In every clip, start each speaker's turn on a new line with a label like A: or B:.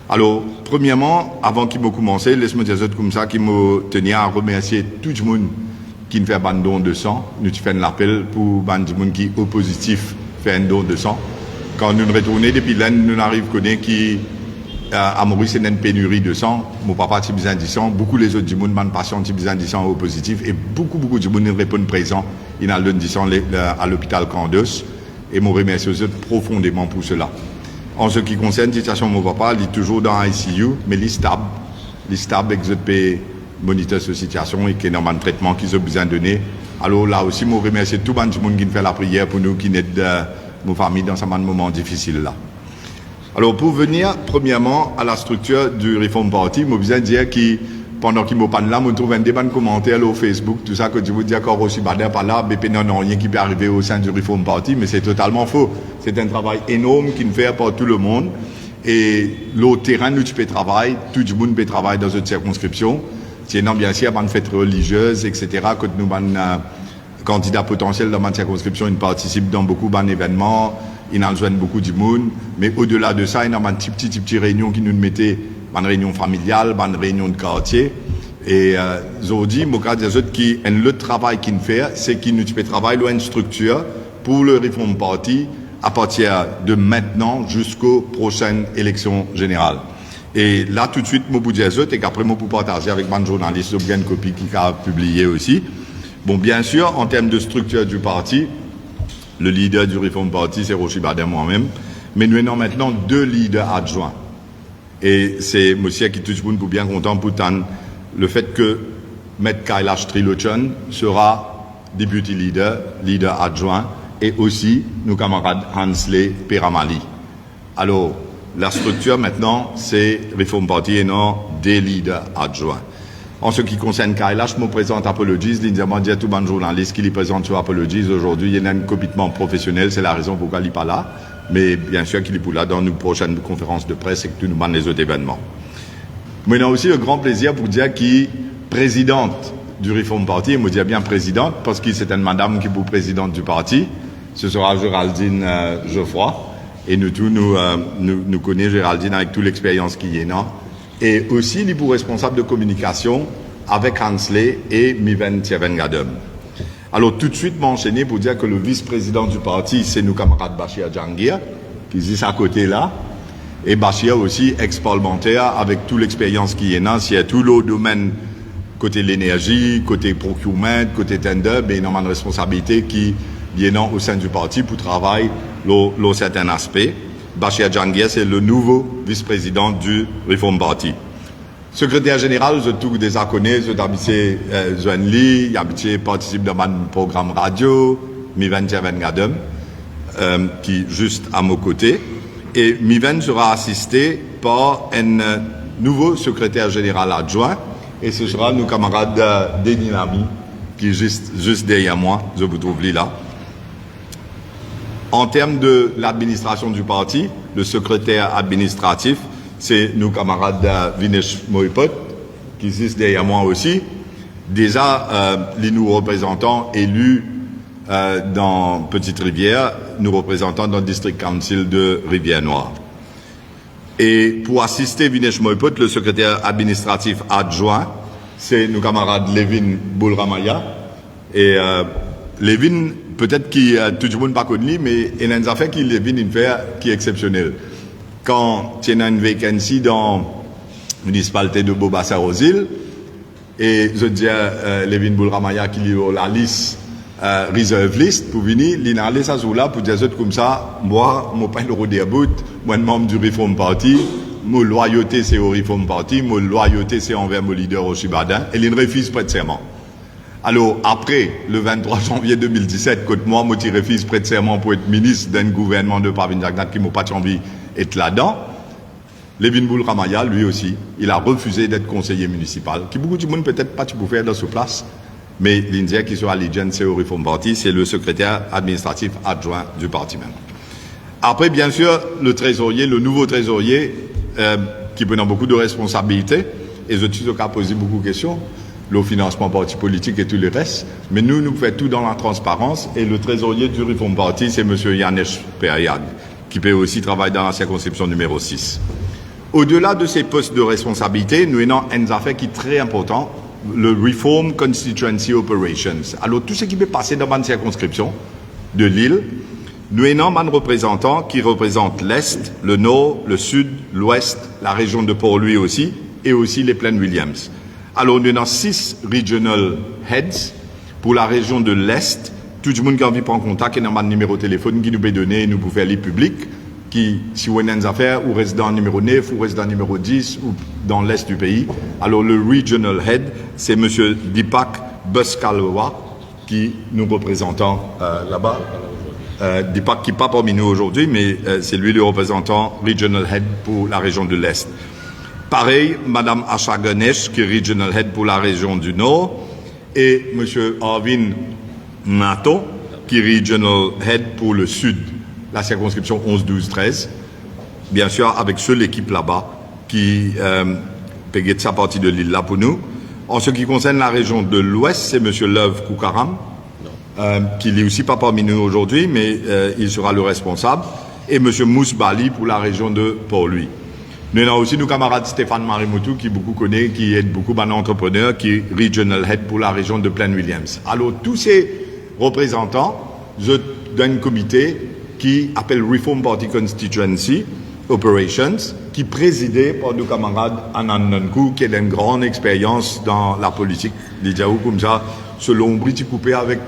A: Alors, premièrement, avant qu'il me commence, laisse-moi dire comme ça, qu'il me tenir à remercier tout le monde qui nous fait un don de sang. Nous faisons un appel pour les gens qui sont positifs faire un don de sang. Quand nous retournons depuis là, nous arrivons à connaître qu'à Maurice, il y a une pénurie de sang. Mon papa a besoin de sang. Beaucoup les autres gens, mes patients ont besoin de sang au positif. Et beaucoup de gens répondent présents. Ils ont le sang à l'hôpital Candos. Et je remercie eux profondément pour cela. En ce qui concerne la situation de mon papa, il est toujours dans l'ICU, mais il est stable. Il est stable, il peut monitorer sa situation et qu'il y a un traitement qu'ils ont besoin de donner. Alors là aussi, je remercie tout le monde qui fait la prière pour nous, qui aide nos familles dans ce moment difficile là. Alors pour venir, premièrement, à la structure du Reform Party, je besoin de dire que pendant qu'il me parle là, je trouve un débat de commentaires au Facebook, tout ça, que je vous dis encore aussi, par là, BP n'a rien qui peut arriver au sein du Reform Party, mais c'est totalement faux. C'est un travail énorme qui nous fait par tout le monde. Et le terrain, nous, tu peux travailler, tout le monde peut travailler dans une circonscription. Sinon, bien sûr, une fête religieuse, etc., que nous, candidats potentiels dans ma circonscription, ils participent dans beaucoup d'événements, ils en rejoignent beaucoup de monde. Mais au-delà de ça, il y a une petite réunion qui nous mettait, une réunion familiale, une réunion de quartier. Et aujourd'hui, moi, je dis que le travail qu'il fait, c'est qu'il nous peut travailler dans une structure pour le Reform Party à partir de maintenant jusqu'aux prochaines élections générales. Et là, tout de suite, je vous dis et qu'après, je peux partager avec mon journaliste, j'ai une copie qui a publié aussi. Bon, bien sûr, en termes de structure du parti, le leader du Reform Party, c'est Rochi Baden moi-même, mais nous avons maintenant 2 leaders adjoints. Et c'est monsieur qui tout le monde pour bien content pour le fait que M. Kailash Trilochan sera deputy leader adjoint, et aussi nos camarades Hansley Peramali. Alors, la structure maintenant, c'est Reform Party et non des leaders adjoints. En ce qui concerne Kailash, je me présente Apologies. L'indiamant dit à tout le journaliste qui lui présente sur Apologies. Aujourd'hui, il y a un copitement professionnel. C'est la raison pour laquelle il n'est pas là. Mais bien sûr qu'il est pour là dans nos prochaines conférences de presse et que tout nous demande les autres événements. Mais on a aussi le grand plaisir pour dire qu'il est présidente du Reform Party. Il me dit bien présidente parce que c'est une madame qui est pour présidente du parti. Ce sera Géraldine Geoffroy. Et nous tous, nous connaissons Géraldine avec toute l'expérience qu'il y a. Et aussi, il est pour responsable de communication avec Hansley et Miven Tjevengadem. Alors, tout de suite, m'enchaîner pour dire que le vice-président du parti, c'est nos camarades Bachir Jangir, qui est à côté là. Et Bachir aussi, ex-parlementaire, avec toute l'expérience qu'il y a, c'est tout le domaine, côté l'énergie, côté procurement, côté tender, mais il y a une responsabilité qui y a au sein du parti pour travailler dans certains aspects. Bachir Jangir, c'est le nouveau vice-président du Reform Party. Secrétaire général, je tout déjà connais, je habité Joanli, il participe dans un programme radio, Miven Tjevengadem, qui est juste à mon côté. Et Miven sera assisté par un nouveau secrétaire général adjoint, et ce sera nos camarades Denis Lamy, qui est juste derrière moi, je vous trouve là. En termes de l'administration du parti, le secrétaire administratif, c'est nos camarades Vinesh Moipot, qui existent derrière moi aussi. Déjà, les nouveaux représentants élus dans Petite Rivière, nous représentants dans le District Council de Rivière-Noire. Et pour assister Vinesh Moipot, le secrétaire administratif adjoint, c'est nos camarades Levin Boulramaya. Et Levin, peut-être que tout le monde n'a pas connu, mais il y a une affaire qui Levin fait qui est exceptionnelle. Quand il y a une vacancy dans la municipalité de Bobassa-Rosil, et je dis à Levin Boulramaya qui lit la liste, reserve list, pour venir, il a laissé ça là pour dire comme ça, moi, je suis le Rodéabout, moi, membre du Reform Party, ma loyauté c'est au Reform Party, ma loyauté c'est envers mon leader Rochi Baden, et il refuse prêt de serment. Alors, après le 23 janvier 2017, quand moi, je refuse prêt de serment pour être ministre d'un gouvernement de Pravin Jagnat qui m'a pas envie d'être là-dedans, Levin Boulramaya, lui aussi, il a refusé d'être conseiller municipal, qui beaucoup de monde peut-être pas pour faire dans ce place, mais l'Indien qui sera l'Alliance au Reform Party, c'est le secrétaire administratif adjoint du parti même. Après, bien sûr, le trésorier, le nouveau trésorier, qui prend beaucoup de responsabilités, et je suis au cas poser beaucoup de questions, le financement parti politique et tout le reste, mais nous faisons tout dans la transparence, et le trésorier du Reform Party, c'est M. Yanesh Periag, qui peut aussi travailler dans la circonscription numéro 6. Au-delà de ces postes de responsabilité, nous avons un affaire qui est très important, le Reform Constituency Operations. Alors, tout ce qui peut passer dans une circonscription de l'île, nous avons un représentant qui représente l'Est, le Nord, le Sud, l'Ouest, la région de Port-Louis aussi, et aussi les Plaines Williams. Alors, nous avons 6 Regional Heads pour la région de l'Est. Tout le monde qui a envie de prendre contact, il y a un numéro de téléphone qui nous peut donner, nous pouvons faire les publics, qui, si vous avez des affaires, ou reste dans le numéro 9, ou reste dans le numéro 10, ou dans l'Est du pays. Alors, le Regional Head, c'est M. Deepak Buskalwa, qui nous représente là-bas. Deepak qui n'est pas parmi nous aujourd'hui, mais c'est lui le représentant Regional Head pour la région de l'Est. Pareil, Mme Asha Ganesh, qui est Regional Head pour la région du Nord, et M. Arvind Nato, qui est Regional Head pour le Sud, la circonscription 11, 12, 13. Bien sûr, avec seule l'équipe là-bas qui paye sa partie de l'île là pour nous. En ce qui concerne la région de l'Ouest, c'est M. Love Koukaram, qui n'est aussi pas parmi nous aujourd'hui, mais il sera le responsable, et M. Mousse Bali pour la région de Port-Louis. Nous avons aussi nos camarades Stéphane Marimoutou, qui beaucoup connaît, qui aide beaucoup d'entrepreneurs, qui est Regional Head pour la région de Plaine Williams. Alors, tous ces représentants d'un comité qui appelle Reform Party Constituency Operations, qui est présidé par nos camarades Anand Nankou, qui a une grande expérience dans la politique. Lidiaou, comme ça, selon Briti coupé avec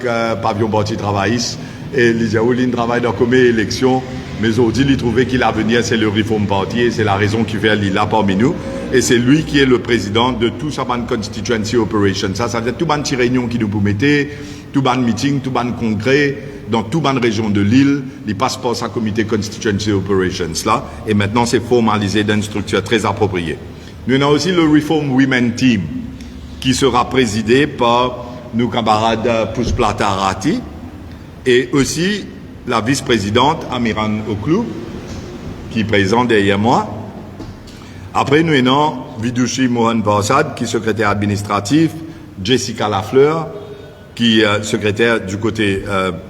A: Pavillon Parti Travailliste, et Lidiaou, il travaille dans comme élection. Mais aujourd'hui, il trouvait qu'il l'avenir, c'est le Reform Party, et c'est la raison qui fait là parmi nous. Et c'est lui qui est le président de tout ça, Constituency Operation. Ça veut dire tout ban de réunion qui nous permettait, tout ban meeting, tout ban congrès, dans tout ban région de l'île, il passe par sa comité Constituency Operations là. Et maintenant, c'est formalisé dans une structure très appropriée. Nous avons aussi le Reform Women Team, qui sera présidé par nos camarades Pushplata Rati, et aussi la vice-présidente Amiran Oklou, qui est présente derrière moi. Après, nous avons Vidushi Mohan Parsad, qui est secrétaire administratif, Jessica Lafleur, qui est secrétaire du côté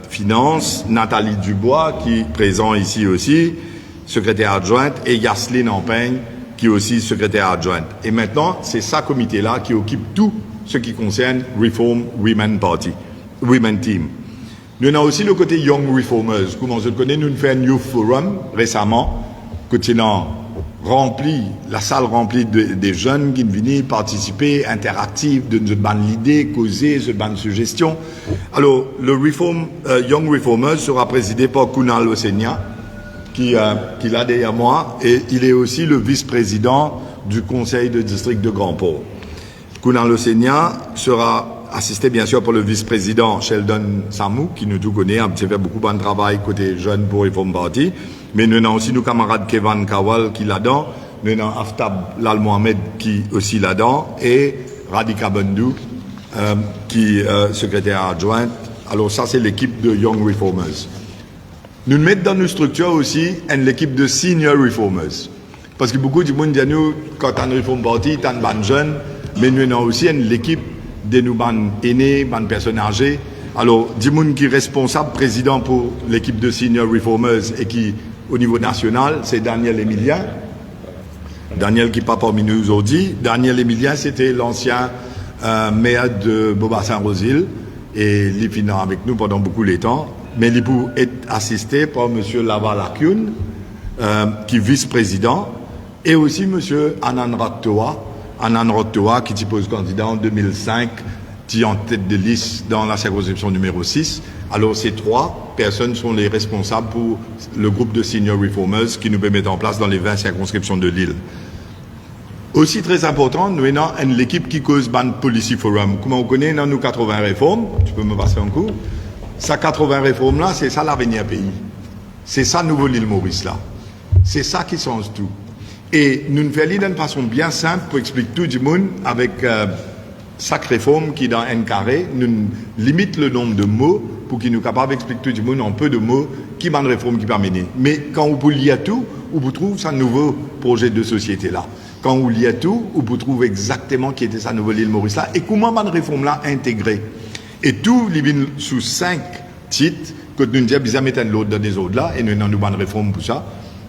A: finance, Nathalie Dubois, qui est présent ici aussi, secrétaire adjointe, et Yasline Empeigne, qui est aussi secrétaire adjointe. Et maintenant, c'est ça comité-là qui occupe tout ce qui concerne Reform Women Party, Women Team. Nous avons aussi le côté Young Reformers. Comme on se connaît, nous avons fait un Youth Forum récemment, continent rempli, la salle remplie des jeunes qui viennent participer, interactifs, de nous donner l'idée, causer, se donner suggestions. Alors, le Young Reformers sera présidé par Kunal Osenia, qui est là derrière moi, et il est aussi le vice-président du conseil de district de Grand-Port. Kunal Osenia sera assisté bien sûr par le vice-président Sheldon Samou, qui nous tout connaît, a fait beaucoup de travail côté jeunes pour Reform Party. Mais nous avons aussi nos camarades Kevin Kawal qui est là-dedans, nous avons Aftab Lal Mohamed qui est aussi là-dedans, et Radhika Bandou qui est secrétaire adjointe. Alors ça, c'est l'équipe de Young Reformers. Nous mettons dans nos structures aussi l'équipe de Senior Reformers. Parce que beaucoup de monde disent nous, quand on a une Reform Party, on a des jeunes, mais nous avons aussi l'équipe de nous aînés, des personnes âgées. Alors, Dimoun qui est responsable, président pour l'équipe de Senior Reformers et qui, au niveau national, c'est Daniel Emilien. Daniel qui n'est pas parmi nous aujourd'hui. Daniel Emilien, c'était l'ancien maire de Boba-Saint-Rosil et il est avec nous pendant beaucoup de temps. Mais il peut être assisté par M. Laval Akyun, qui est vice-président, et aussi M. Anand Raktoa, qui est posé candidat en 2005, qui est en tête de liste dans la circonscription numéro 6. Alors, ces 3 personnes sont les responsables pour le groupe de Senior Reformers qui nous peut mettre en place dans les 20 circonscriptions de l'île. Aussi très important, nous avons l'équipe qui cause Ban Policy Forum. Comme on connaît, dans nos 80 réformes, tu peux me passer un coup, ça 80 réformes là, c'est ça l'avenir pays. C'est ça nouveau l'île Maurice là. C'est ça qui change tout. Et nous nous faisons d'une façon bien simple pour expliquer tout le monde avec chaque réforme qui est dans un carré, nous limite le nombre de mots pour qu'il nous soit capable d'expliquer tout le monde en peu de mots qui est une réforme qui permet. Mais quand vous liez tout, vous trouvez ce nouveau projet de société là. Quand vous liez tout, vous trouvez exactement qui était sa nouvelle île Maurice là et comment cette réforme là intégrée. Et tout les sous 5 titres que nous disons bizarre mettre l'autre dans des autres là et nous avons une bonne réforme pour ça.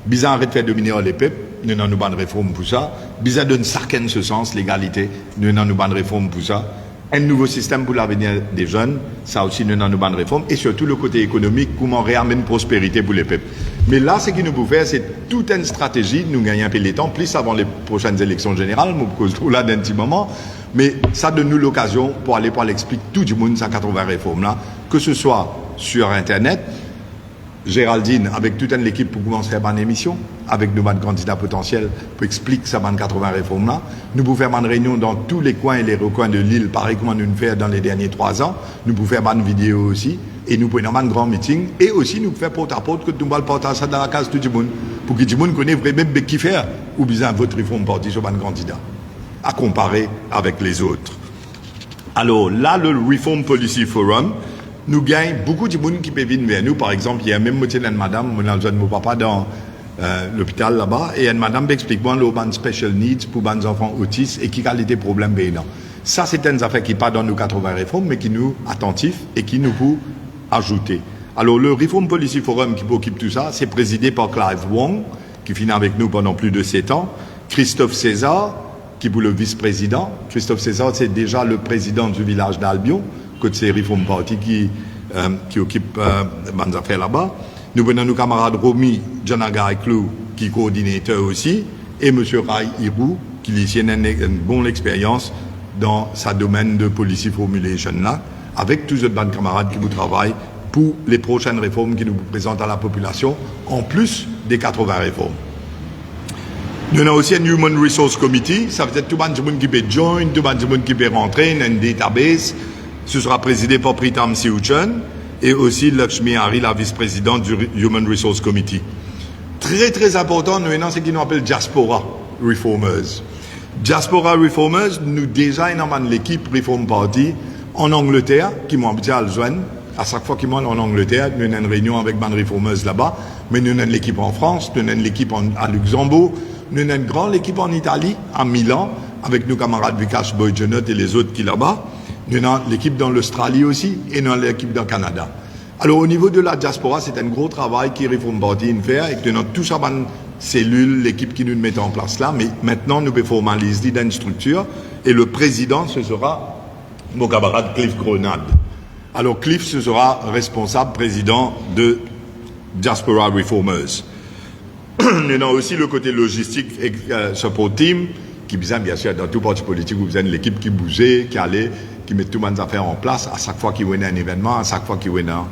A: Bizarre arrête de faire dominer les peuples. nous n'avons pas de réforme pour ça. Bizarre donne certains ce sens, l'égalité, nous n'avons pas de réforme pour ça. Un nouveau système pour l'avenir des jeunes, ça aussi nous n'avons pas de réforme. Et surtout le côté économique, comment réamener prospérité pour les peuples. Mais là, ce qu'il nous faut faire, c'est toute une stratégie, nous gagner un peu les temps, plus avant les prochaines élections générales, cause tout là d'un petit moment. Mais ça donne nous l'occasion pour aller expliquer tout du monde 180 réformes là, que ce soit sur Internet, Géraldine, avec toute l'équipe pour commencer à faire une émission, avec nos candidats potentiels, pour expliquer ça 80 réformes là. Nous pouvons faire une réunion dans tous les coins et les recoins de l'île, pareil comme nous fait dans les derniers 3 ans. Nous pouvons faire une vidéo aussi, et nous pouvons faire un grand meeting, et aussi nous pouvons faire porte à porte, que nous allons partager ça dans la case de tout le monde, pour que tout le monde connaisse vraiment qui faire, ou bien votre réforme partie sur un candidat, à comparer avec les autres. Alors là, le Reform Policy Forum, nous gagnons beaucoup de monde qui peut venir vers nous. Par exemple, il y a même une madame, on a besoin de mon papa dans l'hôpital là-bas, et une madame explique-moi le special needs pour les enfants autistes et qui a des problèmes bénins. Ça, c'est une affaire qui n'est pas dans nos 80 réformes, mais qui nous attentifs et qui nous peut ajouter. Alors, le Reform Policy Forum qui occupe tout ça, c'est présidé par Clive Wong, qui finit avec nous pendant plus de 7 ans, Christophe César, qui est le vice-président. Christophe César, c'est déjà le président du village d'Albion, côté Reform Party qui occupe les affaires là-bas. Nous avons nos camarades Romy Janaga-Clou, qui est coordinateur aussi, et M. Rai Hirou, qui a une bonne expérience dans sa domaine de policy formulation là, avec tous les autres camarades qui vous travaillent pour les prochaines réformes qui nous présentent à la population, en plus des 80 réformes. Nous avons aussi un Human Resource Committee, ça veut dire tout le monde qui peut join, tout le monde qui peut rentrer dans une database. Ce sera présidé par Pritam Siuchan et aussi Lakshmi Hari, la vice-présidente du Human Resource Committee. Très très important, nous avons ce qu'on appelle Diaspora Reformers. Diaspora Reformers, nous déjà avons l'équipe Reform Party en Angleterre, qui m'ont habitué à le joindre. À chaque fois qu'ils montent en Angleterre, nous avons une réunion avec les Reformers là-bas, mais nous avons l'équipe en France, nous avons l'équipe à Luxembourg, nous avons une grande équipe en Italie, à Milan, avec nos camarades Vikash Boyjonot et les autres qui là-bas. Nous avons l'équipe dans l'Australie aussi et nous avons l'équipe dans le Canada. Alors au niveau de la diaspora, c'est un gros travail qui Reform Party fait et que nous avons tous une cellule, l'équipe qui nous met en place là, mais maintenant nous pouvons formaliser dans une structure et le président, ce sera mon camarade Cliff Grenade. Alors Cliff, ce sera responsable président de Diaspora Reformers. Nous avons aussi le côté logistique et support team, qui besoin, bien sûr, dans tout parti politique, vous avez l'équipe qui bougeait, qui allait, qui met toutes les affaires en place à chaque fois qu'il y a un événement, à chaque fois qu'il y a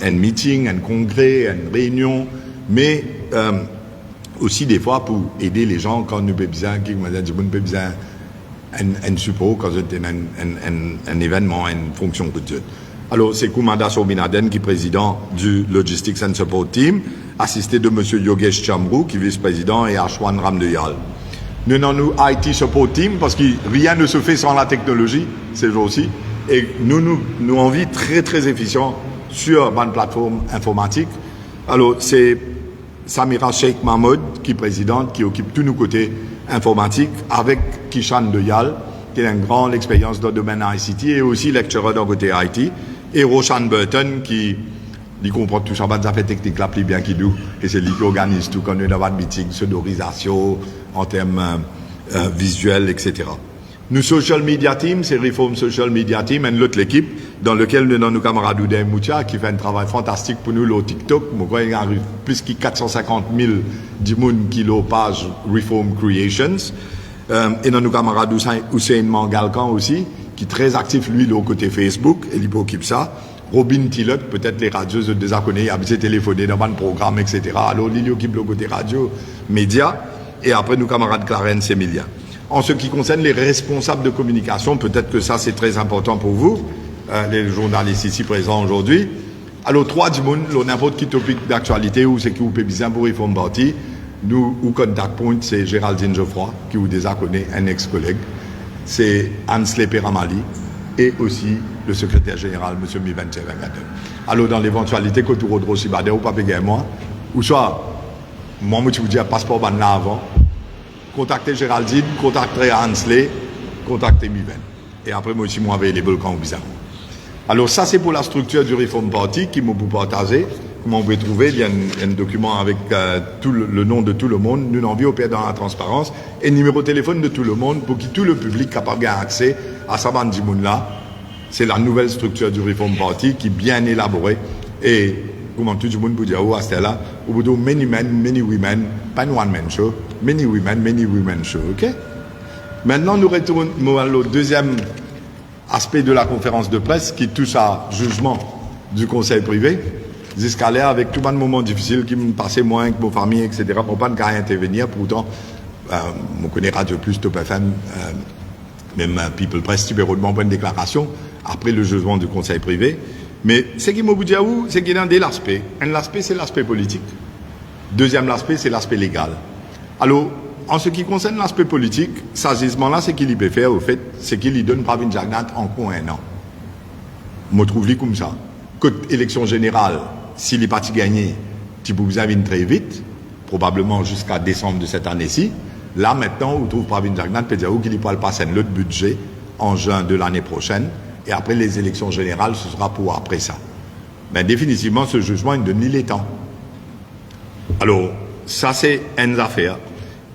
A: un meeting, un congrès, une réunion, mais aussi des fois pour aider les gens quand nous avons besoin, un support quand c'est un événement, une fonction de Dieu. Alors, c'est Koumanda Sorbinaden qui est président du Logistics and Support Team, assisté de M. Yogesh Chamrou, qui est vice-président, et Ashwan Ramdeyal. Nous avons nous IT Support Team, parce que rien ne se fait sans la technologie, ces jours-ci, et nous avons envie très très efficient sur une plateforme informatique. Alors, c'est Samira Sheikh Mahmoud, qui est présidente, qui occupe tous nos côtés informatiques, avec Kishan Deyal, qui a une grande expérience dans le domaine ICT, et aussi lecturer dans le côté IT, et Roshan Burton, qui comprend tout ça, des affaires techniques là plus bien qu'il nous, et c'est lui qui organise tout, quand nous avons un meeting, sonorisation, en termes visuels, etc. Nous, Social Media Team, c'est Reform Social Media Team, et l'autre l'équipe, dans lequel nous avons nos camarades Oudin Moutia, qui fait un travail fantastique pour nous, le TikTok. Moi, il y a plus de 450 000 qui ont page Reform Creations. Et dans nos camarades Hussein Mangalkan aussi, qui est très actif, lui, au côté Facebook, et il occupe ça. Robin Tillock, peut-être les radios de désaconnés, il a téléphoné dans un programme, etc. Alors, il occupe le côté radio, médias, et après, nos camarades Clarence et Emilia. En ce qui concerne les responsables de communication, peut-être que ça, c'est très important pour vous, les journalistes ici présents aujourd'hui. Alors, 3 du monde, n'importe quel topic d'actualité ou c'est qui vous peut bien pour Reform Party, nous, ou contact point, c'est Géraldine Geoffroy, qui vous déjà connaît, un ex-collègue. C'est Ansley Peramali et aussi le secrétaire général, M. Miven Tchevengaden. Alors, dans l'éventualité que tu redres aussi, ou pas payer moi, ou soit, moi, je vous dis, passeport ban là avant, contactez Géraldine, contactez Ansley, contactez Miven. Et après, moi aussi, moi, available quand vous besoin. Alors, ça, c'est pour la structure du Reform Party qui m'a partager. comment on peut trouver, il y a un document avec tout le nom de tout le monde, nous envie au dans la transparence, et numéro de téléphone de tout le monde pour que tout le public capable d'avoir accès à sa bande là. C'est la nouvelle structure du Reform Party qui est bien élaborée. Et comment tout le monde peut dire, oh, à ce là, au bout de many men, many women, pas une one-man show, many women show, ok? Maintenant, nous retournons au deuxième aspect de la conférence de presse qui touche à jugement du conseil privé. Jusqu'à là, avec tout un moment difficile qui me passait moins que mon famille, etc., pour pas ne intervenir. Pourtant, on connaît Radio Plus, Top FM, même People Press, tu peux redemander une déclaration après le jugement du conseil privé. Mais ce qui m'a dit, c'est qu'il y a deux aspects. Un aspect, c'est l'aspect politique. Deuxième aspect, c'est l'aspect légal. Alors, en ce qui concerne l'aspect politique, ce jugement-là, ce qu'il peut faire, au fait, c'est qu'il lui donne Pravin Jagnat encore un an. Je trouve comme ça. Côté élection générale, s'il n'est pas gagné, tu peux vous venir très vite, probablement jusqu'à décembre de cette année-ci. Là, maintenant, on trouve Pravin Jagnat, peut dire qu'il peut passer l'autre budget en juin de l'année prochaine. Et après les élections générales, ce sera pour après ça. Mais définitivement, ce jugement, il donne les temps. Alors, ça, c'est une affaire.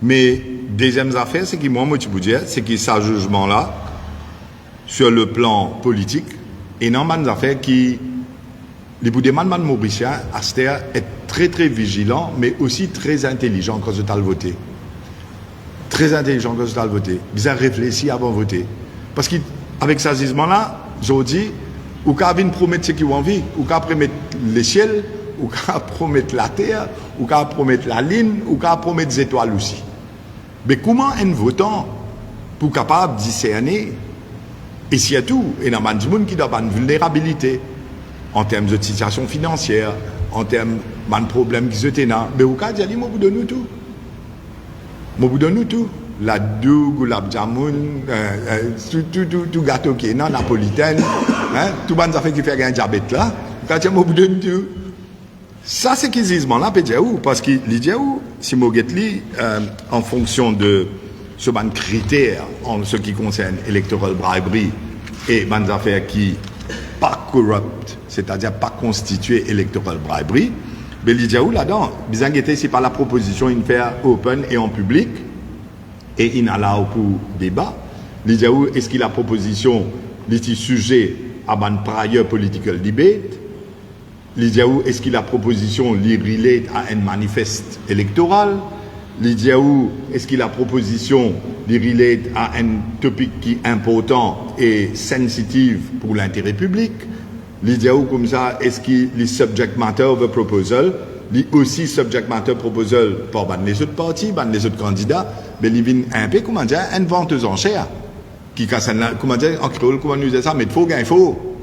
A: Mais deuxième affaire, c'est que moi, je peux dire, c'est que ce jugement-là, sur le plan politique, énormément d'affaires qui, les boudémans mauriciens, est très très vigilant, mais aussi très intelligent quand je t'ai voté. Très intelligent quand je t'ai voté. Ils ont réfléchi avant de voter. Parce qu'avec ce jugement-là, je dis, ou qu'à promettre ce qu'ils ont envie, ou qu'à promettre l'échelle, ou qu'à promettre la terre, ou qu'à promettre la ligne, ou qu'à promettre les étoiles aussi. Mais comment un votant pour capable de discerner, et s'il y a tout, et dans le monde qui doit avoir une vulnérabilité en termes de situation financière, en termes de problèmes qui se tiennent, mais au cas où il y a dit, moi, vous donne tout. Moi, vous donne tout. La doux, gulab jamoun, tout gâteau qui est non, napolitaine, tout le monde qui fait un diabète là, quand il y a vous donne tout. Ça, c'est qu'ils disent, là, peut dire où? Parce qu'il dit où? Si vous regardez en fonction de ce ban critère en ce qui concerne electoral bribery et ban affaires qui pas corrupt, c'est-à-dire pas constitué electoral bribery, mais il dit où là-dedans? Bien que c'est pas la proposition une faire open et en public et il a là pour débat. Il dit où est-ce qu'il a proposition est sujet à ban prior political debate? Lydia où est-ce qu'il a proposition li relate à un manifeste électoral? Lydia où est-ce qu'il a proposition li relate à un topic qui est important et sensitive pour l'intérêt public? Lydia où comme ça est-ce qu'il est subject matter of a proposal? Li aussi subject matter proposal par les autres partis, les autres candidats, mais il vient un peu comment dire une venteuse en chair qui comment dire en créole comment nous dire ça mais il faut gain faut.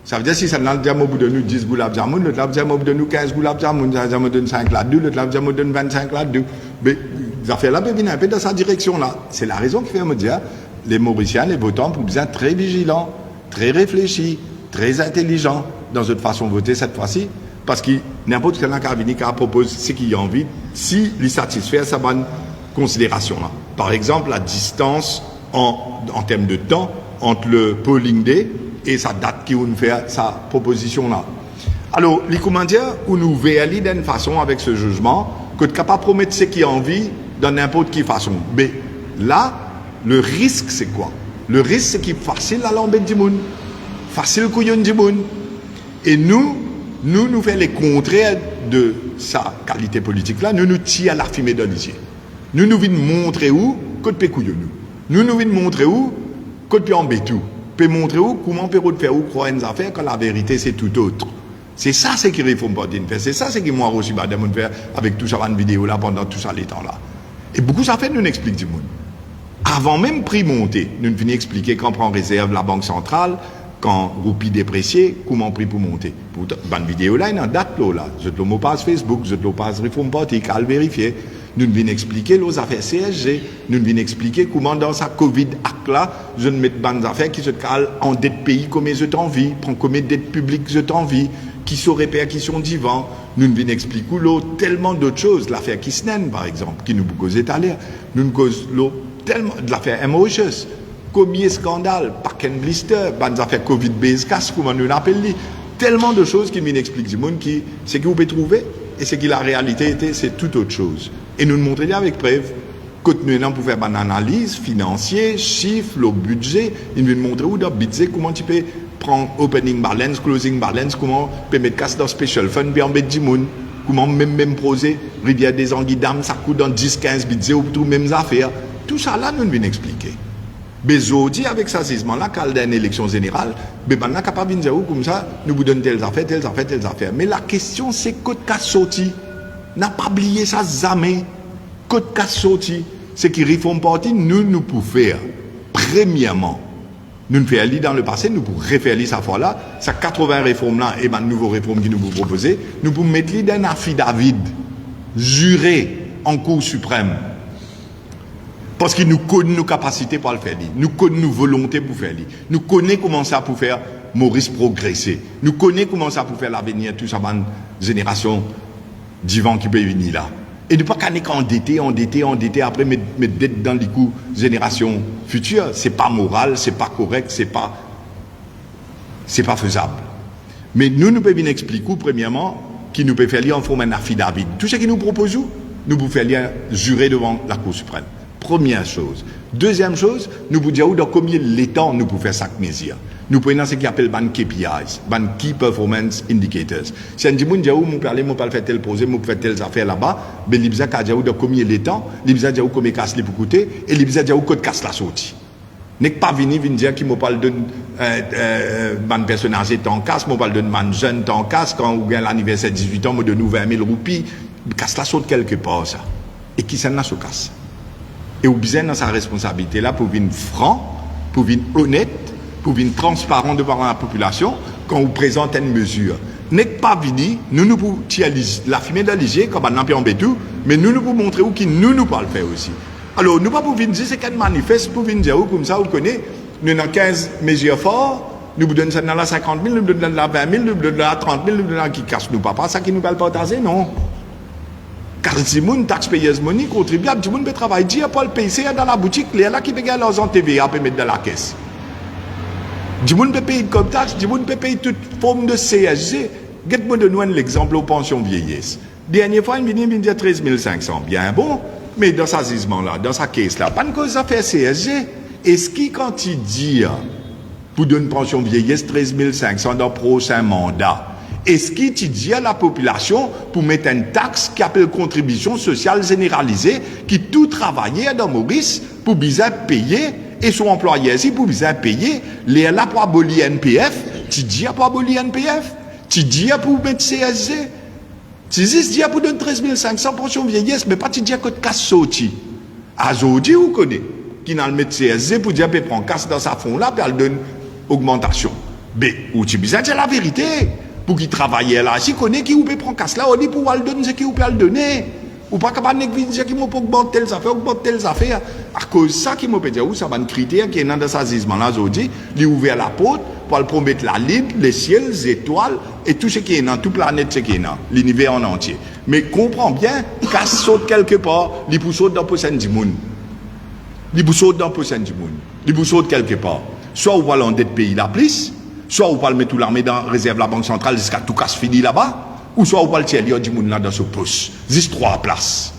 A: Ça veut dire si ça n'a pas au bout de nous 10 goulab jamoun, l'autre l'a au bout de nous 15 goulab jamoun, ça me donne 5 là-dessus, l'autre l'a donne 25 là-dessus. Mais les affaires-là viennent un peu dans sa direction-là. C'est la raison qui fait me dire les Mauriciens, les votants, pour bien très vigilants, très réfléchis, très intelligents dans cette façon de voter cette fois-ci. Parce que n'importe quel qui propose ce qu'il a envie, si il satisfait sa bonne considération-là. Par exemple, la distance en termes de temps entre le polling day et sa date qui nous fait sa proposition là. Alors, les commanditaires, où nous veillons d'une façon avec ce jugement, que tu ne peux pas promettre ce qui a envie dans n'importe quelle façon. Mais là, le risque, c'est quoi? Le risque, c'est qu'il est facile à l'embête du monde, facile couillon du monde. Et nous faisons les contraires de sa qualité politique là, nous tirons à la fumée dans les yeux. Nous voulons montrer où, que tu peux couillon nous. Nous voulons montrer où, que tu peux embêter tout. Peut montrer où, comment on peut faire où croire une affaire quand la vérité c'est tout autre. C'est ça ce qu'il faut pas dire. C'est ça ce que moi aussi je faire avec tout ça une vidéo là pendant tout ça les temps là. Et beaucoup ça fait nous explique du monde. Avant même prix monter, nous venons expliquer quand on prend réserve la banque centrale, quand roupie dépréciée, comment prix pour monter. Pour une vidéo là, il y a une date là. Je te le passe Facebook, je te le passe Reform Party, à le vérifier. Nous venons expliquer les affaires CSG, nous venons expliquer comment dans sa Covid-Act là, je ne mets pas des affaires qui se calent en dette pays comme je t'en vis, prends comme dette publique je t'en vis, qui sont répercussions d'Ivan. Nous venons expliquer tellement d'autres choses, l'affaire Kisnen par exemple, qui nous cause étaler. Nous nous cause tellement de l'affaire Mauritius, combien de scandales, paquet blister, des affaires Covid-based, comment nous l'appelons. tellement de choses qui m'expliquent du monde qui, c'est que vous pouvez trouver, et c'est que la réalité était, c'est tout autre chose. Et nous nous montrons avec preuve, quand nous pour faire une analyse financière, chiffres, le budget, il nous montre où dans le budget, comment tu peux prendre opening balance, closing balance, comment tu peux mettre casse dans special fund, puis en mettre du monde, comment même projet, Rivière des Anguilles d'âme, ça coûte dans 10-15 budgets, ou tout mêmes affaires. Tout ça là, nous nous expliquer. Mais aujourd'hui, avec ça, là, quand il y a une élection générale, on est capable de dire comme ça, nous vous donnons telles affaires, telles affaires, telles affaires. Mais la question, c'est côté cas sorti. N'a pas oublié ça jamais. Côté cas sorti, c'est qu'il réforme parti, nous pouvons faire. Premièrement, nous faisons aller dans le passé, nous pouvons refaire cette fois-là, ça 80 réformes là, et ben nouvelles réformes qui nous vous proposer, nous pouvons mettre dans un affidavit juré en Cour suprême. Parce que nous connaissons nos capacités pour le faire. Nous connaissons nos volontés pour faire. Nous connaissons comment ça pour faire Maurice progresser. Nous connaissons comment ça pour faire l'avenir, tout ça, une génération d'Ivan qui peut venir là. Et ne pas endetté, après mettre dette dans les coups génération future. C'est pas moral, c'est pas correct, c'est pas faisable. Mais nous pouvons expliquer, premièrement, qui nous peut faire lire en forme d'un affidavit. Tout ce qu'ils nous proposent, nous pouvons faire lire jurer devant la Cour suprême. Première chose. Deuxième chose, nous vous dire dans combien de temps nous pouvons faire ça mesure. Nous pouvons ce qu'on appelle ban KPIs, ban Key Performance Indicators. Si on dit mon diaou, mon parler, mon pas faire tel projet, mon faire telles affaires là-bas, ben l'ibza ka diaou dans combien de temps, l'ibza diaou combien casse les pour coûter et l'ibza diaou code casse la sortie. N'est pas venir dire qui me parle de ban personnage tant casse, me parle de man jeune tant casse quand on gagne l'anniversaire 18 ans, me donne 20 000 roupies, casse la sorte quelque part ça. Et qui s'en a se casse. Et vous besoin dans sa responsabilité là pour venir franc, pour venir honnête, pour venir transparent devant la population quand vous présentez une mesure. N'est pas venir, nous pouvons tirer la fumée de l'IG comme un empire en bétou, mais nous pouvons montrer où qui nous pas le faire aussi. Alors nous pas pour venir dire c'est qu'un manifeste pour venir dire comme ça, vous connaissez, nous avons 15 mesures fortes, nous vous donnons ça dans la 50 000, nous vous donnons la 20 000, nous vous donnons la 30 000, nous vous donnons qui casse nous pas ça qui nous va le partager, non. Car si moun taxpayers money contribuable, si moun peut travailler, dire pas le payer dans la boutique, les là qui payent l'argent TVA peut mettre dans la caisse. Si moun peut payer comme taxe, si moun peut payer toute forme de CSG. Get-moi de nous l'exemple aux pensions vieillesse. Dernière fois, il me dit 13 500. Bien bon, mais dans sa gisement là, dans sa caisse là, pas de cause à faire CSG. Est-ce qu'il quand il dit pour donner une pension vieillesse 13 500 dans le prochain mandat? Est-ce qu'il dit à la population pour mettre une taxe qui appelle contribution sociale généralisée, qui tout travaillait dans Maurice pour bien payer, et son employé ici pour bien payer, les là pour abolir NPF, tu dis pour abolir NPF, tu dis pour mettre CSG, tu dis pour donner 13 500 pension vieillesse, mais pas tu dis que tu casse sorti. Aujourd'hui, vous connaissez, qui n'a le mettre CSG pour dire qu'il prend casse dans sa fond là, puis elle donne augmentation. Mais, ou tu dis la vérité. Pour qui travaille là, si connaît qui ou peut prendre casse là, on dit pour le donner ce qui ou peut le donner. Ou pas capable de dire qui m'a pas augmenter telles affaires, à cause ça qui m'a peut dire où ça va un critère qui est dans sa gisement là aujourd'hui, il ouvert la porte pour le promettre la libre, les ciels, les étoiles et tout ce qui est dans toute planète ce qui est dans l'univers en entier. Mais comprends bien, casse saute quelque part, il pousse dans possède du monde. Il saute dans possède du monde. Il saute quelque part. Soit on va l'endette pays la plus, soit on va le mettre toute l'armée dans réserve la banque centrale jusqu'à tout casse fini là-bas, ou soit on va le tirer du monde là dans ce poste. Juste 3 places.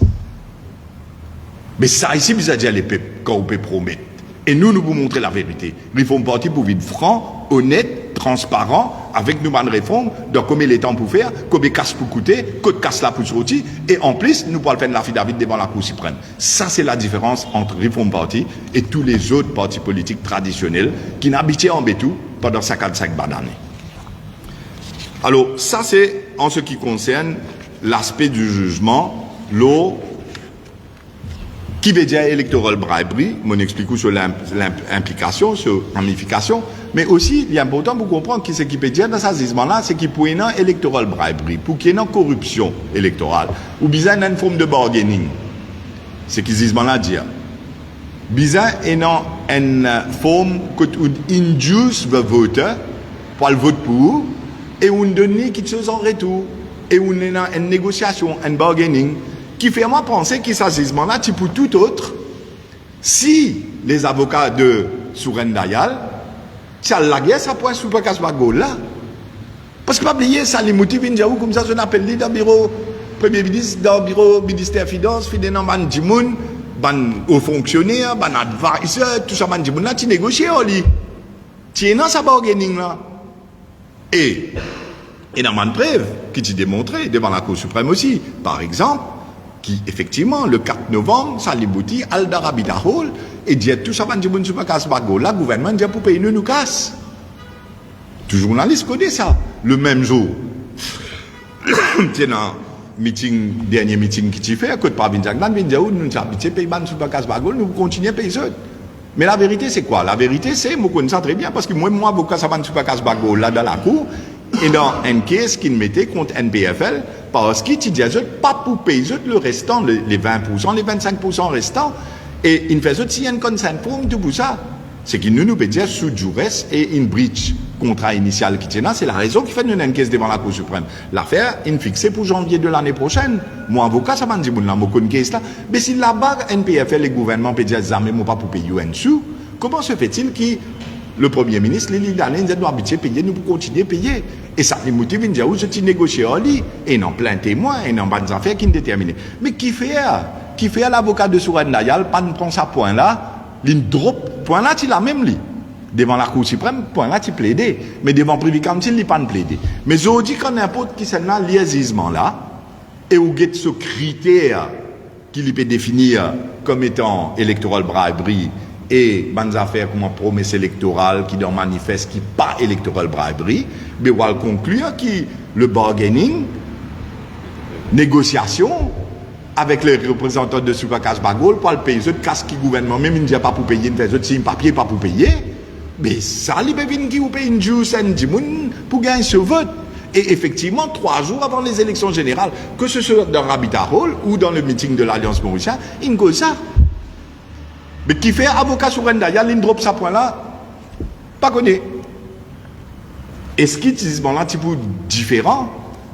A: Mais ça ici, vous avez dit les peuples, quand on peut promettre. Et nous vous montrer la vérité. Nous font partie pour vivre franc, honnête, transparent, avec nous bonnes réformes, donc combien les temps pour faire, combien casse pour coûter, code casse là pour sortir, et en plus, nous pouvons faire l'affidavit devant la Cour suprême. Ça, c'est la différence entre Reform Party et tous les autres partis politiques traditionnels qui n'habitaient en bétou pendant 55 années. Alors, ça, c'est en ce qui concerne l'aspect du jugement, qui veut dire electoral bribery, mon explique sur l'implication, sur ramification, mais aussi, il est important pour comprendre ce qui peut dire dans ce jugement-là, c'est qu'il peut y avoir electoral bribery, pour qu'il y ait une corruption électorale, ou bien une forme de bargaining. C'est ce que ce jugement-là dit. Bizarre est une forme que tu induce le voteur pour le vote pour, et on donne quelque chose en retour, et on a une négociation, un bargaining, qui fait moi penser que ce jugement-là, tu pour tout autre, si les avocats de Sourène Dayal, tu as la guerre, ça pourrait souper qu'à ce là. Parce que pas oublier ça, les motifs, comme ça, je n'appelle les dans le bureau Premier ministre, dans le bureau ministère des Finances, fidèle dans ban Djimoun, ban aux fonctionnaires, ban advisor, tout ça, ban Djimoun là, tu négocies, tu es dans sa bargaining là. Et dans ma preuve, qui t'y démontré devant la Cour suprême aussi, par exemple, qui effectivement, le 4 novembre, ça l'éboutit, al d'Arabida Hall, et dit tout ça, ban Djimoun, super casse bago, là, le gouvernement dit pour payer nous casse. Tout journaliste connaît ça. Le même jour, tiens, dernier meeting qui t'y fait, à côté de Pravinjagnan, nous habitons pays ban super casse bago, nous continuons à payer ça. Mais la vérité, c'est quoi? La vérité, c'est, moi, je connais ça très bien, parce que moi, avocat, ça ban super casse bago, là, dans la cour, et dans un case qui mettait contre NPFL, parce qu'il disait pas pour payer le restant, les 20%, les 25% restants, et il faisait si un consent form, tout pour ça. C'est qu'il nous peut dire sous duress et une breach contrat initial qui tient là, c'est la raison qui fait une enquête devant la Cour suprême. L'affaire est fixée pour janvier de l'année prochaine. Mon avocat, ça m'a dit, mon case là. Mais si là-bas, NPFL, les gouvernements peuvent dire, mais moi pas pour payer un sou, comment se fait-il que le Premier ministre, l'année dernière, nous avons habitué à payer, nous pour continuer à payer? Et ça, les motifs, ils disent, où je t'ai négocié en lit, et non plein témoin, et non bonnes affaires qui sont déterminées. Mais qui fait l'avocat de Sourène Dayal, pas de prendre sa point là, l'in drop, point là, tu l'as même lu. Devant la Cour suprême, point là, tu plaidais. Mais devant le privé council, il pas plaidé. Mais je dis qu'on n'importe qui c'est là, liaisisement là, et où get ce critère qu'il peut définir comme étant électoral bribery et bonnes affaires comme promesse électorale qui dans manifeste qui pas électoral bribery, mais on va conclure que le bargaining, négociation, avec les représentants de Soupacas Bagol pour le payer, casse qui gouvernement, même il ne dit pas pour payer, il fait signe papier, pas pour payer. Mais ça, il peut venir qui vous paye une juice pour gagner ce vote. Et effectivement, 3 jours avant les élections générales, que ce soit dans Habitat Hall ou dans le meeting de l'Alliance Mauricien, il ne ça. Mais qui fait avocat sur Rendaya, il drop ça point là, pas connu. Est-ce qu'il utilise là un petit peu différent?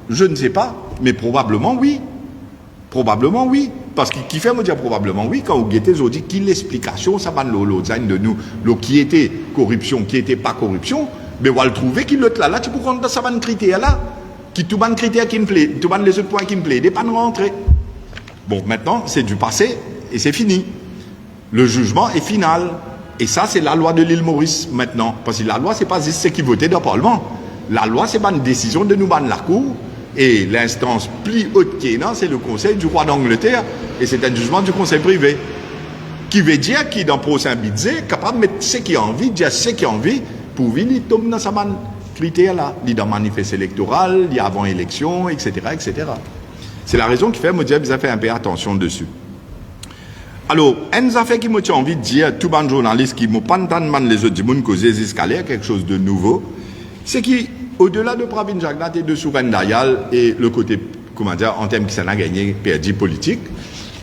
A: Je ne sais pas, mais probablement oui. Probablement oui. Parce que qui fait me dire probablement oui, quand vous guettez, vous dites qu'il l'explication, ça va de nous, qui était corruption, qui était pas corruption, mais on va le trouver qu'il l'autre là, tu peux rentrer ça va de critère là, qui tout ban critère qui me plaît, tout ban les autres points qui me plaît, des pas de rentrer. Bon, maintenant, c'est du passé et c'est fini. Le jugement est final. Et ça, c'est la loi de l'île Maurice maintenant. Parce que la loi, c'est pas juste ce qui votait dans le Parlement. La loi, c'est pas une décision de nous ban la Cour. Et l'instance plus haute qui est là, c'est le Conseil du roi d'Angleterre. Et c'est un jugement du Conseil privé. Qui veut dire qu'il est dans le procès budget, capable de mettre ce qui a envie, dire ce qui a envie, pour venir tomber dans sa critère là. Il est dans manifeste électoral, il y a avant élection, etc., etc. C'est la raison qui fait, me dire, vous avez fait un peu attention dessus. Alors, une affaire qui me tient envie de dire, tout bon journaliste qui m'a pas entendu les autres monde causer escaliers, quelque chose de nouveau, c'est qu'au-delà de Pravin Jagnat et de Sourène Dayal et le côté, comment dire, en termes qui s'en a gagné, perdu politique,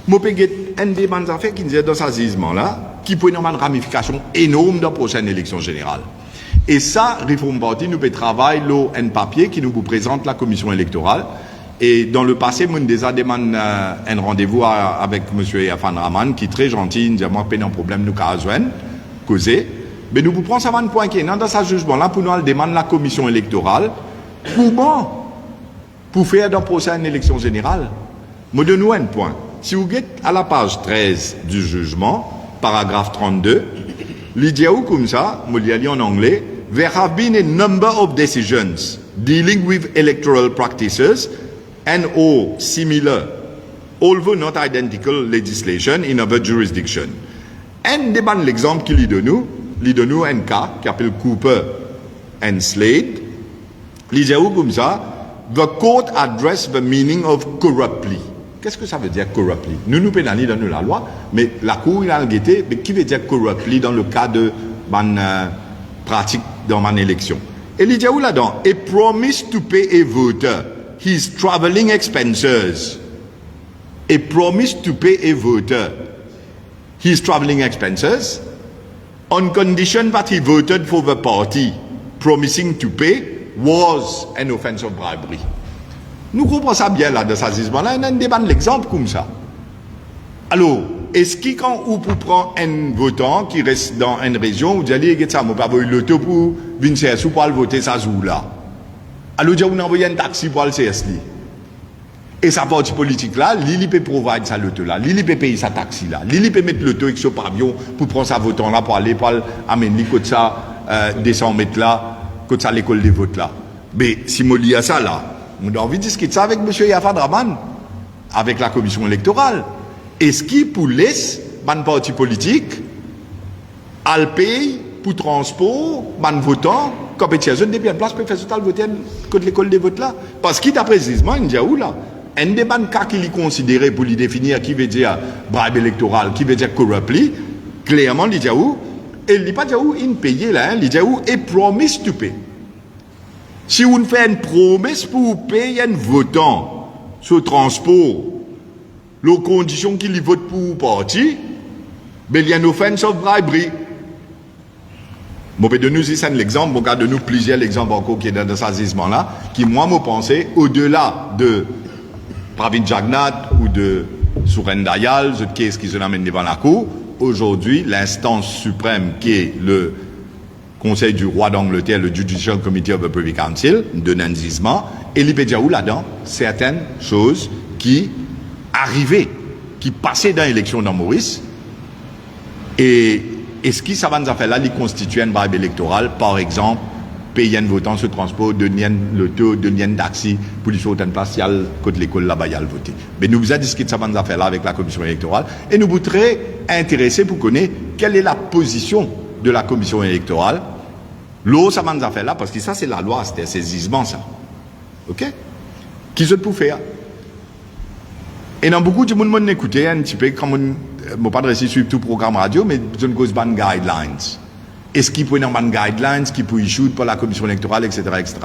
A: moi, je peux une des bonnes affaires qui disait dans ce gisement-là, qui peut avoir une ramification énorme dans la prochaine élection générale. Et ça, Reform Party, nous peut travailler un papier qui nous présente la commission électorale. Et dans le passé, nous avons déjà demandé un rendez-vous avec M. Yafan Rahman, qui est très gentil, il nous a dit, moi, pas de problème, nous avons causé. Mais nous vous prenons ça un point qui est dans ce jugement-là, pour nous demander la commission électorale, comment, pour faire dans la prochaine élection générale, nous donnons un point. Si vous êtes à la page 13 du jugement, paragraphe 32, il dit comme ça, je vais lire en anglais, there have been a number of decisions dealing with electoral practices and or similar, although not identical legislation in other jurisdictions. Un des bons exemples qu'il donne nous un cas qui s'appelle Cooper and Slade. Il dit comme ça, the court addressed the meaning of corruptly. Qu'est-ce que ça veut dire corruptly? Nous pénalisons dans la loi, mais la Cour, il a guetté, mais qui veut dire corruptly dans le cas de pratique dans mon élection? Et il dit où là-dedans? A promise to pay a voter his traveling expenses. A promise to pay a voter his traveling expenses on condition that he voted for the party promising to pay was an offense of bribery. Nous comprenons ça bien là, dans ce gisement-là, on a un débat de l'exemple comme ça. Alors, est-ce que quand on prend un votant qui reste dans une région, vous allez dire ça, je n'ai pas eu le temps pour venir pour voter ça là. Alors, on a envoyé un taxi pour le CSD. Et sa partie politique là, Lili peut provide sa loto là, Lili peut payer sa taxi là, Lili peut mettre l'auto avec ce pavillon pour prendre sa votant là, pour aller amener côté ça, 200 mètres là, côté ça l'école des votes là. Mais si je lis à ça là, on a envie de discuter ça avec M. Yafa Draman, avec la commission électorale. Est-ce qu'il pour laisser un parti politique à le payer pour transport, un votant, comme il y a une place pour faire ce tal voter contre l'école des votes là? Parce qu'il t'a précisément, il dit où là? Un des cas qu'il est considéré pour lui définir qui veut dire bribe électoral, qui veut dire corruptly, clairement, il dit où? Et il dit pas où il paye là, il dit où? Et promise to pay. Si on fait une promesse pour payer un votant sur le transport, les conditions qu'il vote pour le parti, il y a une offense of bribery. Bon, de nous, c'est un exemple, bon, de nous, plusieurs exemples encore qui est dans ce gisement-là, qui, moi, me pensais, au-delà de Pravin Jagnat ou de Souren Dayal, ce qui est ce qui se l'amène devant la Cour, aujourd'hui, l'instance suprême qui est le Conseil du roi d'Angleterre, le Judicial Committee of the Privy Council, de Nanzisma, et l'Ipédia où là-dedans, certaines choses qui arrivaient, qui passaient dans l'élection dans Maurice, et ce qui ça va nous faire là, il constitue une bribe électorale, par exemple, payer un votant sur le transport, donner le taux, donner un taxi pour lui faire une place, côté l'école là-bas, il y a le voter. Mais nous vous avons discuté ça va nous faire là avec la commission électorale, et nous vous très intéressés pour connaître quelle est la position de la commission électorale. L'eau, ça va nous faire là, parce que ça, c'est la loi, c'était un saisissement, ça. OK? Qui se peut faire? Et dans beaucoup de monde écouté un petit peu, comme je ne pas adresser sur tout programme radio, mais je ne cause pas de guidelines. Est-ce qu'il peut y avoir des guidelines qui peut issue par la commission électorale, etc., etc.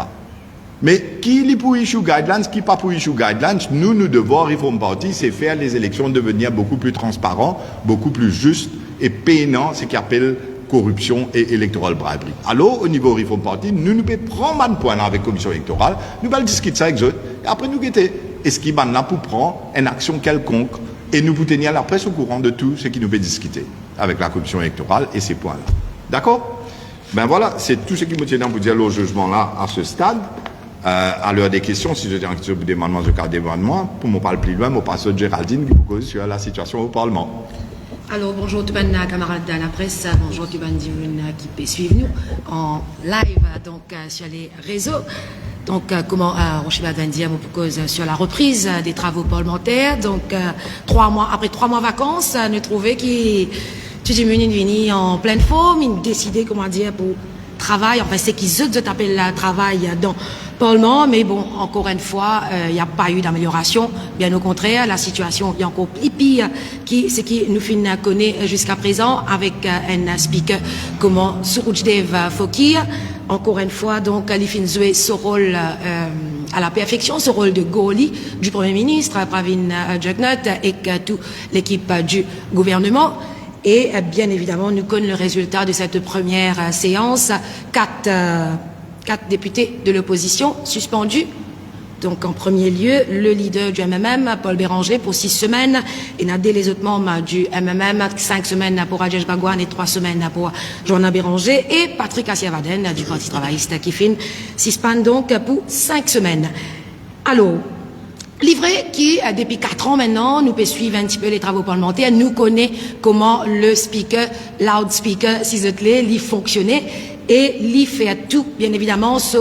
A: Mais qui peut issue guidelines, qui pas pour issue guidelines, nous devons, Reform Party, c'est faire les élections devenir beaucoup plus transparentes, beaucoup plus justes et payants, ce qu'on appelle corruption et electoral bribery. Alors, au niveau Reform Party, nous pouvons prendre un point avec la commission électorale, nous allons discuter ça avec eux, et après nous guetter. Est-ce qu'il est là pour prendre une action quelconque et nous pouvons tenir la presse au courant de tout ce qui nous fait discuter avec la commission électorale et ces points-là. D'accord? Ben voilà, c'est tout ce qui me tient pour dire le jugement-là à ce stade. À l'heure des questions, si je tiens que vous demandez ce cas d'événement, pour me parler plus loin, je passe à Géraldine qui vous cause sur la situation au Parlement.
B: Alors bonjour tout le monde, camarades de la presse, bonjour tout le monde qui peut suivre nous en live donc sur les réseaux. Donc comment Rochiba va dire cause sur la reprise des travaux parlementaires. Donc 3 mois après 3 mois vacances, nous trouvons que tout le monde venu en pleine forme, il décidé comment dire pour travail, enfin c'est qu'ils appellent le travail dans le Parlement, mais bon, encore une fois, il n'y a pas eu d'amélioration. Bien au contraire, la situation est encore plus pire que ce qui nous connaît jusqu'à présent avec un speaker comme Surujdev Fokir. Encore une fois, donc, il fin jouer ce rôle à la perfection, ce rôle de Goli du Premier ministre, Pravin Jagnat, et toute l'équipe du gouvernement. Et bien évidemment, nous connaissons le résultat de cette première séance. 4 députés de l'opposition suspendus. Donc en premier lieu, le leader du MMM, Paul Béranger, pour 6 semaines, et Nadé les autres membres du MMM, 5 semaines pour Rajesh Bhagwan et 3 semaines pour Joanna Béranger, et Patrick Assiavaden du Parti travailliste qui fin suspend donc pour 5 semaines. Alors, livré qui, depuis 4 ans maintenant, nous peut suivre un petit peu les travaux parlementaires, nous connaît comment le speaker, loudspeaker, si vous voulez, fonctionnait, et lui fait tout, bien évidemment, ce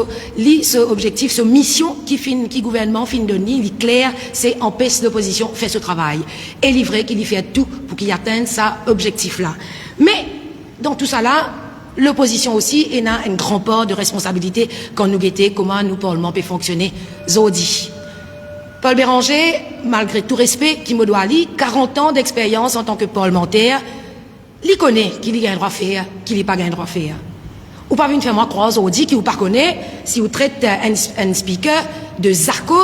B: objectif, ce mission qui gouvernement fin donner, il est clair, c'est empêcher l'opposition fait ce travail. Et livré qu'il y fait tout pour qu'il atteigne ça objectif-là. Mais, dans tout ça là, l'opposition aussi, il a un grand part de responsabilité quand nous guettons comment nous, Parlement, peut fonctionner, Zodi. Paul Béranger, malgré tout respect qu'il me doit aller, 40 ans d'expérience en tant que parlementaire, il connaît qu'il y a un droit à faire, qu'il n'y a pas un droit à faire. Ou pas venir faire moi croire aujourd'hui qui vous pas connaît, si vous traitez un speaker de Zarco,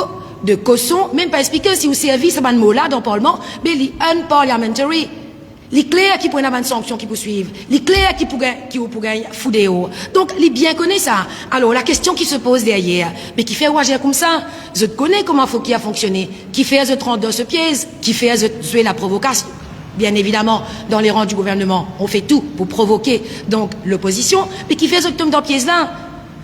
B: de Cosson, même pas un speaker, si vous servez ce mot-là dans le Parlement, mais il est unparliamentary. Il est clair qui pourrait avoir une sanction qui poursuivent. Il est clair qui pourrait fouder haut. Donc, il est bien connaît ça. Alors, la question qui se pose derrière, mais qui fait agir comme ça? Je connais comment faut qu'il a fonctionné. Qui fait ce 32 ce piège? Qui fait tuer la provocation? Bien évidemment, dans les rangs du gouvernement, on fait tout pour provoquer donc l'opposition, mais qui fait ce tombe dans pièce là?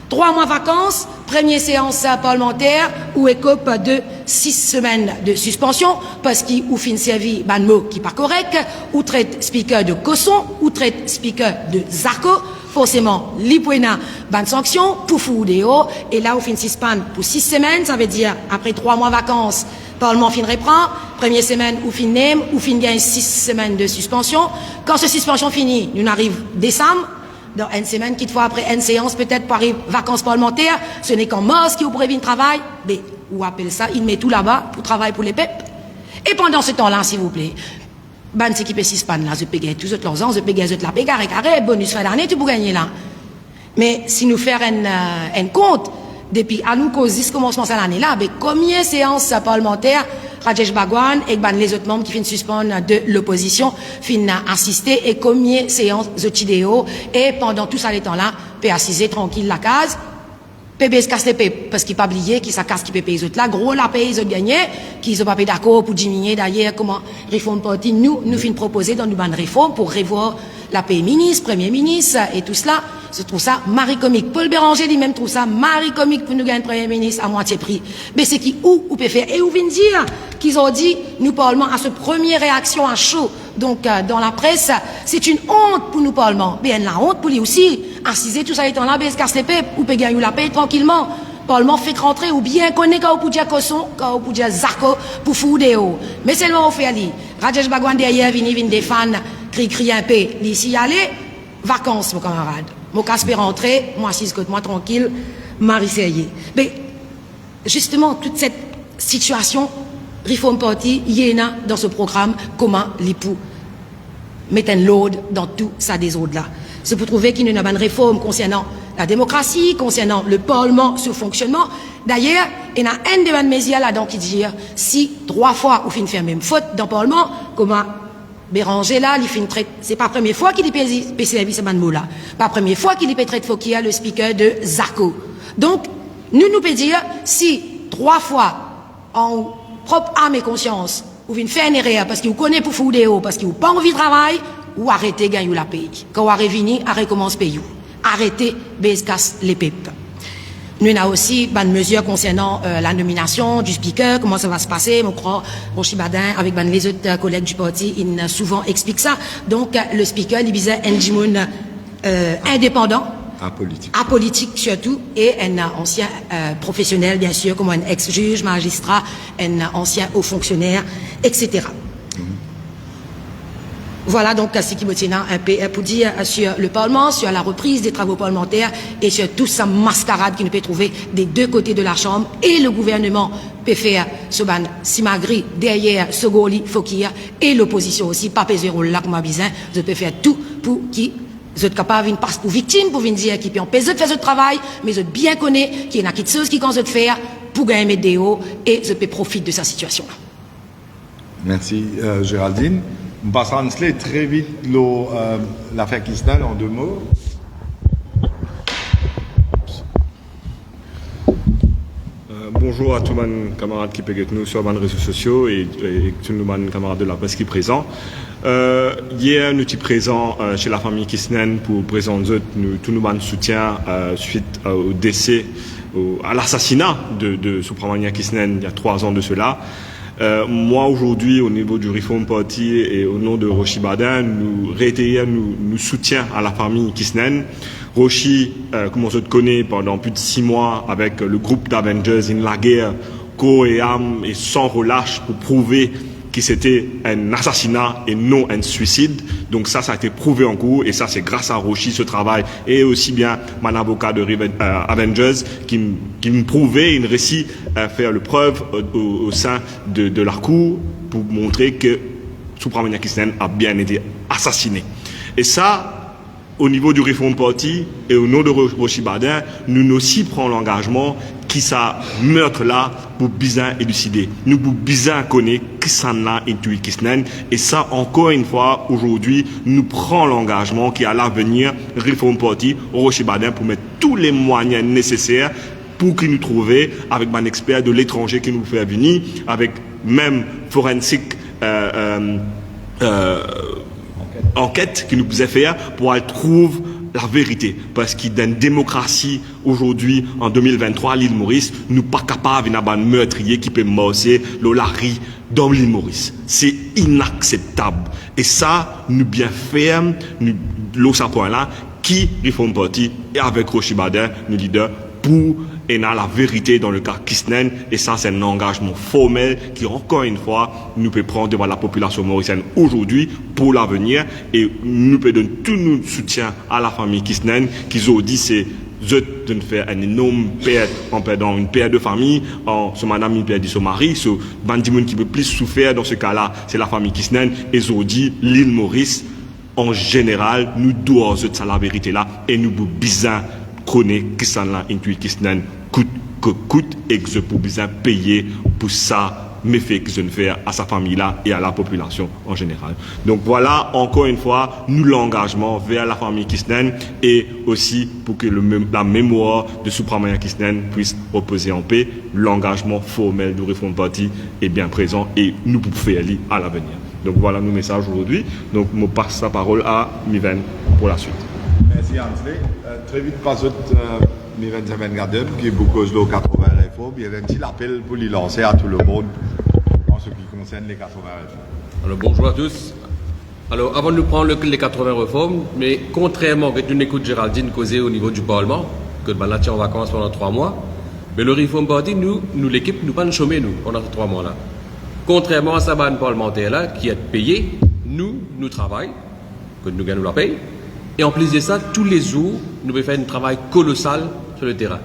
B: 3 mois vacances, première séance parlementaire, ou écope de 6 semaines de suspension, parce qu'il ou fin servi ban mot qui pas correct, ou traite speaker de cosson, ou traite speaker de zarco, forcément, l'ipouena ban sanction, pour foudéo, et là, ou fin suspend pour 6 semaines, ça veut dire, après 3 mois vacances, Parlement fin reprend, première semaine ou fin name, ou fin gagne 6 semaines de suspension. Quand cette suspension finit, nous arrive décembre, dans une semaine, qui fois après une séance, peut-être pour arriver vacances parlementaires, ce n'est qu'en mars qui vous prévient le travail, mais, ou appelle ça, il met tout là-bas pour travail pour les PEP. Et pendant ce temps-là, s'il vous plaît, ban ce qui peut suspendre là, je paye tous autres leurs ans, je paye autres la paye carré, bonus fin d'année, tu peux gagner là. Mais si nous faisons un compte, depuis à nous cause commencement de l'année là, mais combien de séances parlementaires Rajesh Bhagwan et les autres membres qui finissent suspendre de l'opposition finissent assister et combien de séances de vidéo et pendant tout ça les temps là, peut assister tranquille la case, PB se casse les pépes parce qu'il pas oublié qui ça casse qui peut payer les autres là, gros la paye les autres gagner, qui sont pas d'accord pour diminuer d'ailleurs comment réforme parti nous finissons proposer dans une bonne réforme pour revoir la paix ministre, premier ministre et tout cela. Je trouve ça maricomique. Paul Béranger lui-même trouve ça maricomique pour nous gagner premier ministre à moitié prix. Mais c'est qui où peut faire et où vient dire qu'ils ont dit nous parlement à ce première réaction à chaud. Donc dans la presse, c'est une honte pour nous parlement. Bien la honte pour lui aussi. Assiser tout ça étant là, ben casse les pépes ou peut gagner la paix tranquillement. Parlement fait rentrer ou bien connaît quand vous dire cosson, quand vous dire zarco pour foudéo. Mais seulement on fait aller. Rajesh Bhagwan derrière vini des fans cri un peu. Ici aller vacances mon camarade. Mon casse peut rentrer, moi assise côté moi tranquille, Marie Serrier. Mais justement toute cette situation Reform Party y en a dans ce programme comment l'époux mettre un load dans tout ça désordre là. C'est pour trouver qu'il y a une bonne réforme concernant la démocratie, concernant le Parlement, ce fonctionnement. D'ailleurs, il y a un des bonnes médias là-dedans qui dit si 3 fois ou fin faire même faute dans le Parlement, comment Béranger là, il fait une traite. C'est pas la première fois qu'il est PCV ce mot là. Pas la première fois qu'il est traite Fokia, le speaker de Zarco. Donc, nous pouvons dire, si 3 fois, en propre âme et conscience, vous venez faire une erreur parce qu'il vous connaît pour foudéo, parce qu'il vous pas envie de travail, ou arrêtez, gagner la paye. Quand vous arrivez fini, arrêtez commence payer. Arrêtez, casse les pépes. Nous avons aussi une mesure concernant la nomination du speaker, comment ça va se passer. Je crois, Rochi Badin, avec les autres collègues du parti, ils souvent expliquent ça. Donc, le speaker, il disait un Jimoun indépendant, apolitique surtout, et un ancien professionnel, bien sûr, comme un ex-juge, magistrat, un ancien haut fonctionnaire, etc. Voilà donc ce qui me tient un peu pour dire sur le Parlement, sur la reprise des travaux parlementaires et sur toute sa mascarade qui nous peut trouver des deux côtés de la Chambre et le gouvernement peut faire ce ban simagri derrière Sogoli, Fokia et l'opposition aussi, pas peser rôle là comme un bizin, je peux faire tout pour qui vous êtes capable de passer pour victime, pour venir dire qui peut empêcher de faire ce travail, mais je bien connais qu'il y en a qui chose qui quand je faire pour gagner des hauts et je peux profiter de sa situation-là.
A: Merci Géraldine. On passe à très vite l'affaire Kisnel en 2 mots.
C: Bonjour à tous les camarades qui peuvent être nous sur les réseaux sociaux et tous les camarades de la presse qui sont présents. Hier, nous étions présents chez la famille Kisnen pour présenter tout notre soutien suite au décès, à l'assassinat de Subramania Kisnen il y a 3 ans de cela. Moi aujourd'hui au niveau du Reform Party et au nom de Rochi Badin, nous réitérons nous soutien à la famille Kisnen. Rochi, comme on se connaît pendant plus de 6 mois avec le groupe d'Avengers in la guerre, corps et âme et sans relâche pour prouver que c'était un assassinat et non un suicide. Donc ça a été prouvé en cours et ça c'est grâce à Rochi ce travail et aussi bien mon avocat de Avengers qui me prouvait, une récit à faire le preuve au sein de la cour pour montrer que Subramania Kisnen a bien été assassiné. Et ça, au niveau du Reform Party et au nom de Rochi Badin, nous aussi prenons l'engagement qui ça meurtre là pour bien élucider. Nous pour bien connaître qui ça n'a intuit Kisnen et ça encore une fois aujourd'hui nous prenons l'engagement qui à l'avenir Reform Party Rochi Badin pour mettre tous les moyens nécessaires pour qu'il nous trouve avec un expert de l'étranger qui nous fait venir avec même forensique enquête qui nous faisait faire pour aller trouver la vérité. Parce que dans une démocratie, aujourd'hui, en 2023, l'île Maurice, nous pas capables d'avoir un meurtrier qui peut morcer l'olari dans l'île Maurice. C'est inacceptable. Et ça, nous bien ferme, nous, l'autre point là, qui Reform Party et avec Rochi Baden, nous leader, pour et dans la vérité dans le cas Kisnen, et ça c'est un engagement formel qui encore une fois nous peut prendre devant la population mauricienne aujourd'hui pour l'avenir, et nous peut donner tout notre soutien à la famille Kisnen qui ont dit c'est de nous faire une énorme perte en perdant une perte de famille, en ce madame une perte de son mari, ce bandimoun qui peut plus souffrir dans ce cas-là, c'est la famille Kisnen, et ils ont dit l'île Maurice en général nous doit ça la vérité là, et nous besoin connaître qui s'en là intuit Kisnen coûte que coûte, et que je peux bien payer pour ça méfait que je ne fais à sa famille là et à la population en général. Donc voilà encore une fois nous l'engagement vers la famille Kisnen, et aussi pour que la mémoire de Subramanian Kisnen puisse reposer en paix. L'engagement formel du Reform Party est bien présent et nous pouvons faire à l'avenir. Donc voilà nos messages aujourd'hui. Donc je passe la parole à Miven pour la suite.
A: Merci Ansley. Très vite, pas autre Miven Seven Garden qui est beaucoup de 80 réformes. Il y a un petit appel pour les lancer à tout le monde en ce qui concerne les 80 réformes.
D: Alors bonjour à tous. Alors avant de nous prendre les 80 réformes, mais contrairement à une écoute Géraldine causée au niveau du Parlement, que là tient en vacances pendant 3 mois, mais le Reform Party, nous l'équipe, nous pas nous chômer nous pendant ces 3 mois-là. Contrairement à sa banne parlementaire là, qui est payé, nous travaillons, que nous gagnons la paye. Et en plus de ça, tous les jours, nous devons faire un travail colossal sur le terrain.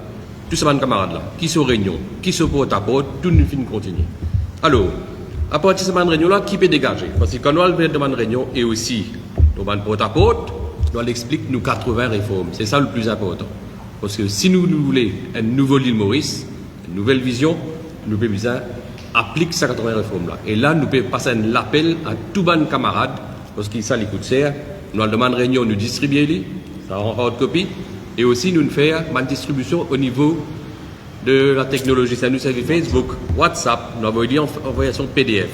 D: Tous ces camarades là, qui sont réunions, qui sont porte à porte, tout nous finit continuer. Alors, à partir de cette réunion là, qui peut dégager? Parce que quand nous allons faire une réunion et aussi, nous allons porte à porte, nous allons expliquer nous 80 réformes. C'est ça le plus important. Parce que si nous voulons une nouvelle île Maurice, une nouvelle vision, nous devons bien appliquer ces 80 réformes là. Et là, nous pouvons passer un appel à tous les camarades, parce qu'ils ça l'écoute serre. Nous allons demander réunion, nous distribuer, ça en hard copy, et aussi nous faire une distribution au niveau de la technologie. Ça nous sert Facebook, WhatsApp, nous envoyons en version PDF.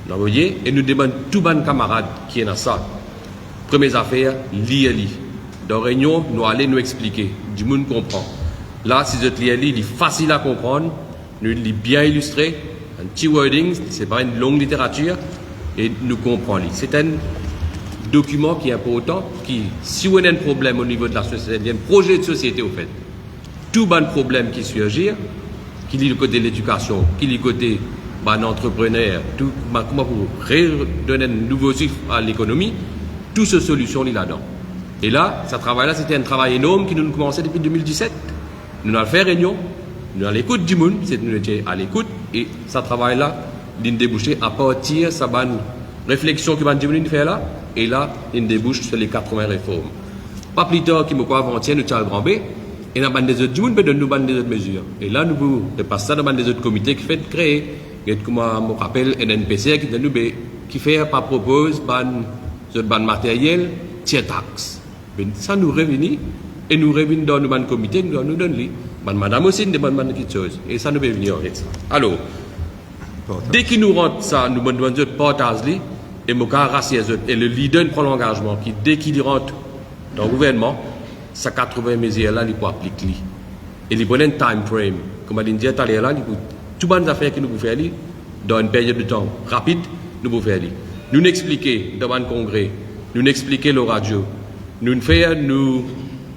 D: Nous envoyons et nous demandons tous les camarades qui sont dans ça. Première affaire, lire. Dans la réunion, nous allons nous expliquer. Du monde comprend. Là, si vous lire, il est facile à comprendre, nous est bien illustré, un petit wording, ce n'est pas une longue littérature, et nous comprenons. C'est un document qui est important, qui, si on a un problème au niveau de la société, il y a un projet de société au fait. Tout bon problème qui surgit, qui est le côté de l'éducation, qui est le côté d'un entrepreneur, tout, comment pour redonner un nouveau cycle à l'économie, toutes ces solutions là-dedans. Et là, ce travail-là, c'était un travail énorme qui nous a commencé depuis 2017. Nous avons fait réunion, nous avons l'écoute du monde, nous étions à l'écoute, et ce travail-là, il débouché à partir de sa bonne réflexion que nous fait là, et là, il débouche sur les 80 réformes. Pas plus tard qu'il me croit avant-hier, nous avons grand B, et dans des autres, nous donne des autres mesures. Et là, nous pouvons passer ça dans des autres comités qui fait créer, et comme je me rappelle, NNPC qui fait, pas propose, ban matériel, tiers taxe. Ça nous revient, et nous revenons dans nos comités, nous donnons lui. Madame aussi, nous demandons quelque chose, et ça nous peut venir avec ça. Alors, dès qu'il nous rentre ça, nous demandons de partage, et le leader prend l'engagement, qui dès qu'il rentre dans le gouvernement, ces 80 mesures-là, il peut appliquer. Et il prend un time frame, comme je disais tout à l'heure, toutes les affaires que nous pouvons faire, dans une période de temps rapide, nous pouvons faire. Nous expliquer devant le congrès, nous expliquer le radio, nous faire nous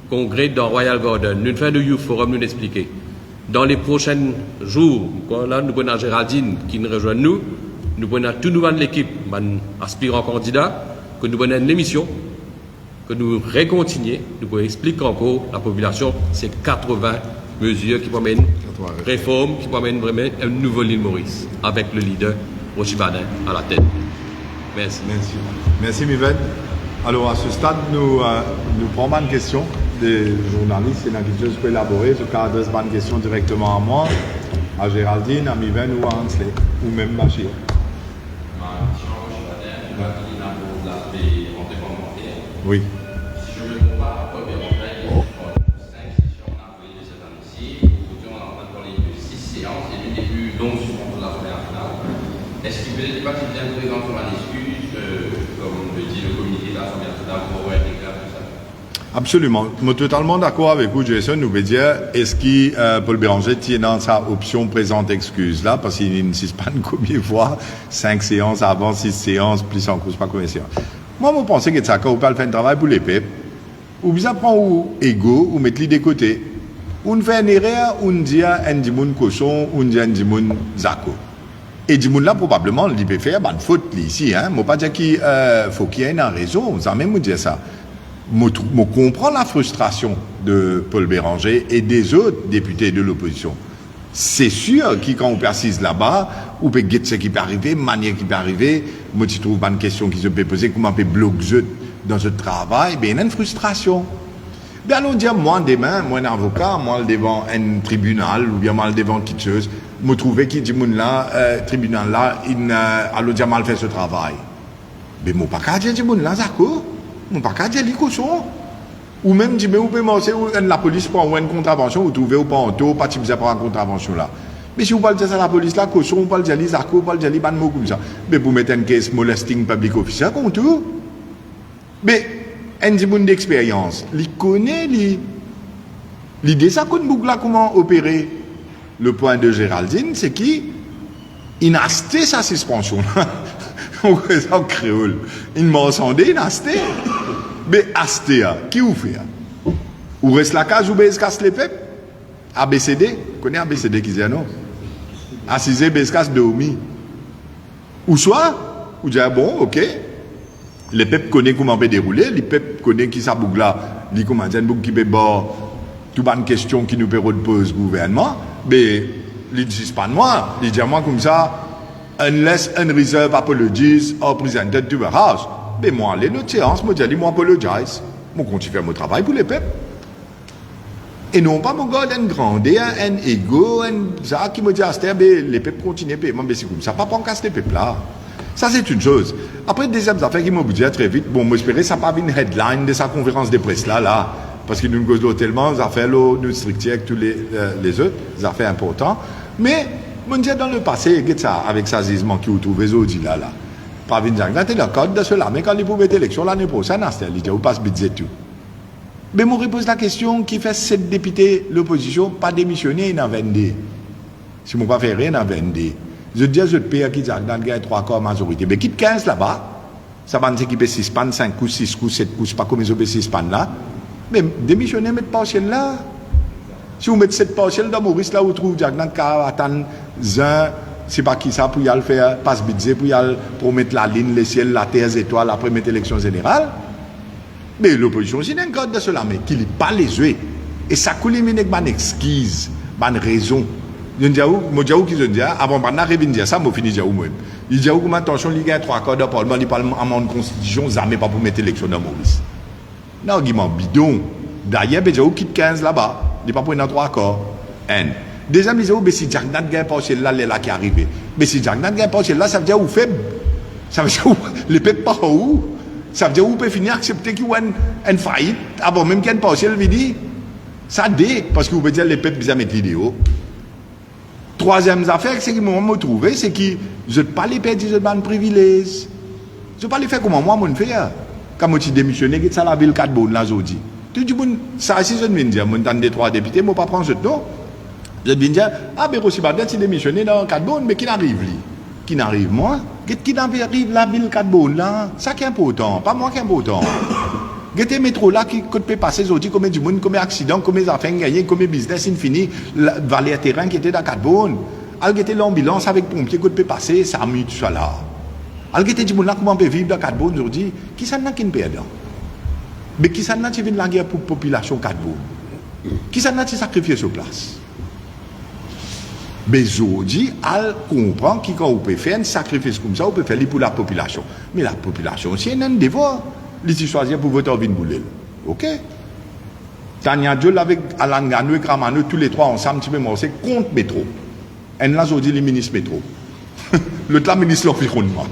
D: congrès dans Royal Garden, nous faire le Youth Forum, nous expliquer. Dans les prochains jours, là, nous prenons Géraldine qui nous rejoint nous prenons tout nouveau de l'équipe, aspirant candidat, que nous prenons une émission, que nous recontinuons, nous pouvons expliquer encore à la population ces 80 mesures qui promènent réformes, qui promènent vraiment un nouveau île Maurice, avec le leader Rochi Baden à la tête. Merci.
A: Merci Miven. Alors à ce stade, nous prenons une question des journalistes, il y en a quelque chose pour élaborer, je adresse une question directement à moi, à Géraldine, à Miven ou à Ansley, ou même Bachir. Oui.
E: Si je ne me trompe pas, après, il y a 5 sessions on a envoyé de cette année-ci. Aujourd'hui, on est en train de parler de 6 séances et l'une des plus longues suspensions de l'Assemblée nationale. Est-ce qu'il peut être pas qu'il vient présent sur une excuse, comme le dit le communiqué de l'Assemblée nationale, pour avoir été clair tout ça?
A: Absolument. Je suis totalement d'accord avec vous, Jason. Nous veut dire, est-ce que Paul Béranger tient dans sa option présente excuse là, parce qu'il n'insiste pas combien de fois, 5 séances avant, 6 séances, plus en cause, pas combien de séances. Moi, je pense que ça, quand vous parlez de travail pour les peuples, ou bien prendre ou ego, ou mettre l'idée de côté. On fait une erreur, on dit un dimoun cochon, on dit un dimoun zako. Et dimoun là, probablement, il peut faire une faute ici. Hein. Je ne pas dire qu'il faut qu'il y ait une raison, ça même dire ça. Je comprends la frustration de Paul Béranger et des autres députés de l'opposition. C'est sûr que quand on persiste là-bas, on peut guetter ce qui peut arriver, manière qui peut arriver. Moi, je trouve une question qui se peut poser, comment on peut bloquer dans ce travail, ben, il y a une frustration. Ben, allons dire, moi, demain, moi, un avocat, moi, devant un tribunal, ou bien moi, devant quelque chose, je trouve qu'il dit, là, tribunal là, allons dire, mal fait ce travail. Ben, moi, pas qu'à dire, là, d'accord. Moi, pas qu'à dire, les cochons. Ou même, dis, mais vous pouvez penser, la police prend une contravention, vous trouvez ou pas en taux, pas type, pas une contravention là. Mais si vous parlez de ça à la police là, cochon, vous parlez de les arcos, vous parlez de les mots comme ça. Mais vous mettez une case molesting public officer, comme tout. Mais, un dimoun d'expérience, il connaît l'idée, ça qu'on boucle là, comment opérer. Le point de Géraldine, c'est qu'il a acheté sa suspension là. On fait ça en créole. Il m'a entendu, il a acheté. Mais acheté, qui vous fait? Ou reste la case, ou casse les peuples? ABCD, vous connaissez ABCD qui dit non? Assisé, casse de Omi. Ou soit, vous dites, bon, ok. Les peuples connaissent comment on peut dérouler, les peuples connaissent qui ça boucle là, les comment dire, qui peut bord, toute bonne question qui nous peut reposer le gouvernement, mais ils disent pas de moi, ils disent moi comme ça, unless unreserved apologies are presented to the House. Mais moi, les autres séances, moi, je dis, moi, apologize. Moi, continue à faire mon travail pour les peuples. Et non pas, mon gars, un grandeur, un ego, ça qui me dit, les peuples continuent à payer. Mais c'est comme ça, pas en casse les peuples là. Ça, c'est une chose. Après, deuxième affaire qui m'a dit très vite, bon, moi, j'espérais ça pas une headline de sa conférence de presse là, parce qu'il nous cause tellement, les affaires, nous strictiez avec tous les autres, les affaires importantes. Mais, je me dis dans le passé, ça, avec ça, gisement qui vous trouvez aujourd'hui là. Pas venir dire, là, t'es le code de cela, mais quand il pouvait élection l'année prochaine, il dit, on passe budget tout. Mais moi, je repose la question, qui fait 7 députés, l'opposition, pas démissionner, il en 22. Si je ne pas faire rien, il en 22. Je dis à ce pays qui dit qu'il y a 3 quarts majorité. Mais quitte 15 là-bas, ça va nous équiper 6 pannes, 5 coups, 6 coups, 7 coups, pas comme ils ont 6 pannes là. Mais démissionner, mettre partiel là. Si vous mettez 7 partiels dans Maurice, là, vous trouvez qu'il y a attendre un, c'est pas qui ça, pour y aller faire passe budget, pour mettre la ligne, le ciel, la terre, les étoiles, après mettre l'élection générale. Mais l'opposition, c'est un code de cela, mais qui n'est pas les yeux. Et ça coule avec une excuse, une raison. Je dis où qu'ils ont dit, avant de arriver à dire ça, je finis de dire moi-même. Il dit où, attention, il y a 3 corps de parlement, il parle en de constitution, ça n'est pas pour mettre l'élection dans Maurice. Non, argument bidon. D'ailleurs, il dit où quitte 15 là-bas, il n'est pas pour 3 corps. Deuxième, il dit où, si Jack Nat gagne partiel là, les là qui arrivent. Mais si Jack Nat gagne partiel là, ça veut dire où faible. Ça veut dire où, les peuples pas où. Ça veut dire où peut finir accepter qu'il y a une faillite avant même qu'il y ait une partiel, il dit. Ça dé, parce que vous pouvez dire les peuples besoin mettre vidéo. Troisième affaire, c'est que moi, me trouver, c'est que je ne pas les perdre, je ne pas de privilège. Je ne pas les faire comme moi, je fais. Quand je suis démissionné, c'est ça la ville 4 bonnes là, aujourd'hui. Tu dis, ça, si je viens dire, je suis 3 députés, je ne vais pas prendre ce nom. Je viens dire, ah, mais aussi, si démissionné dans 4 bonnes, mais qui n'arrive, lui? Qui n'arrive, moi? Qui n'arrive la ville 4 bonnes là? Ça qui est important, pas moi qui est important. Gete métro là qui peut passer aujourd'hui comme du monde, comme accident, comme affaires gagnées, comme business infini, valet terrain qui était dans 4 bonnes. Al gete l'ambulance avec pompier qui peut passer, ça amuse tout ça là. Al gete du monde là comment on peut vivre dans 4 bonnes aujourd'hui, qui ça n'a qui ne perd? Mais qui ça n'a qui vient de la guerre pour la population 4 bonnes? Qui ça n'a qui sacrifié sur place? Mais aujourd'hui, al comprend qui quand on peut faire un sacrifice comme ça, on peut faire pour la population. Mais la population, c'est un devoir. Les choisir pour voter en Vinboulel. Ok? Tania Diol avec Alan Gano et Kramano, tous les 3 ensemble, tu peux morcer contre métro. Et là, aujourd'hui, les ministres métro. L'autre là, ministre de l'environnement.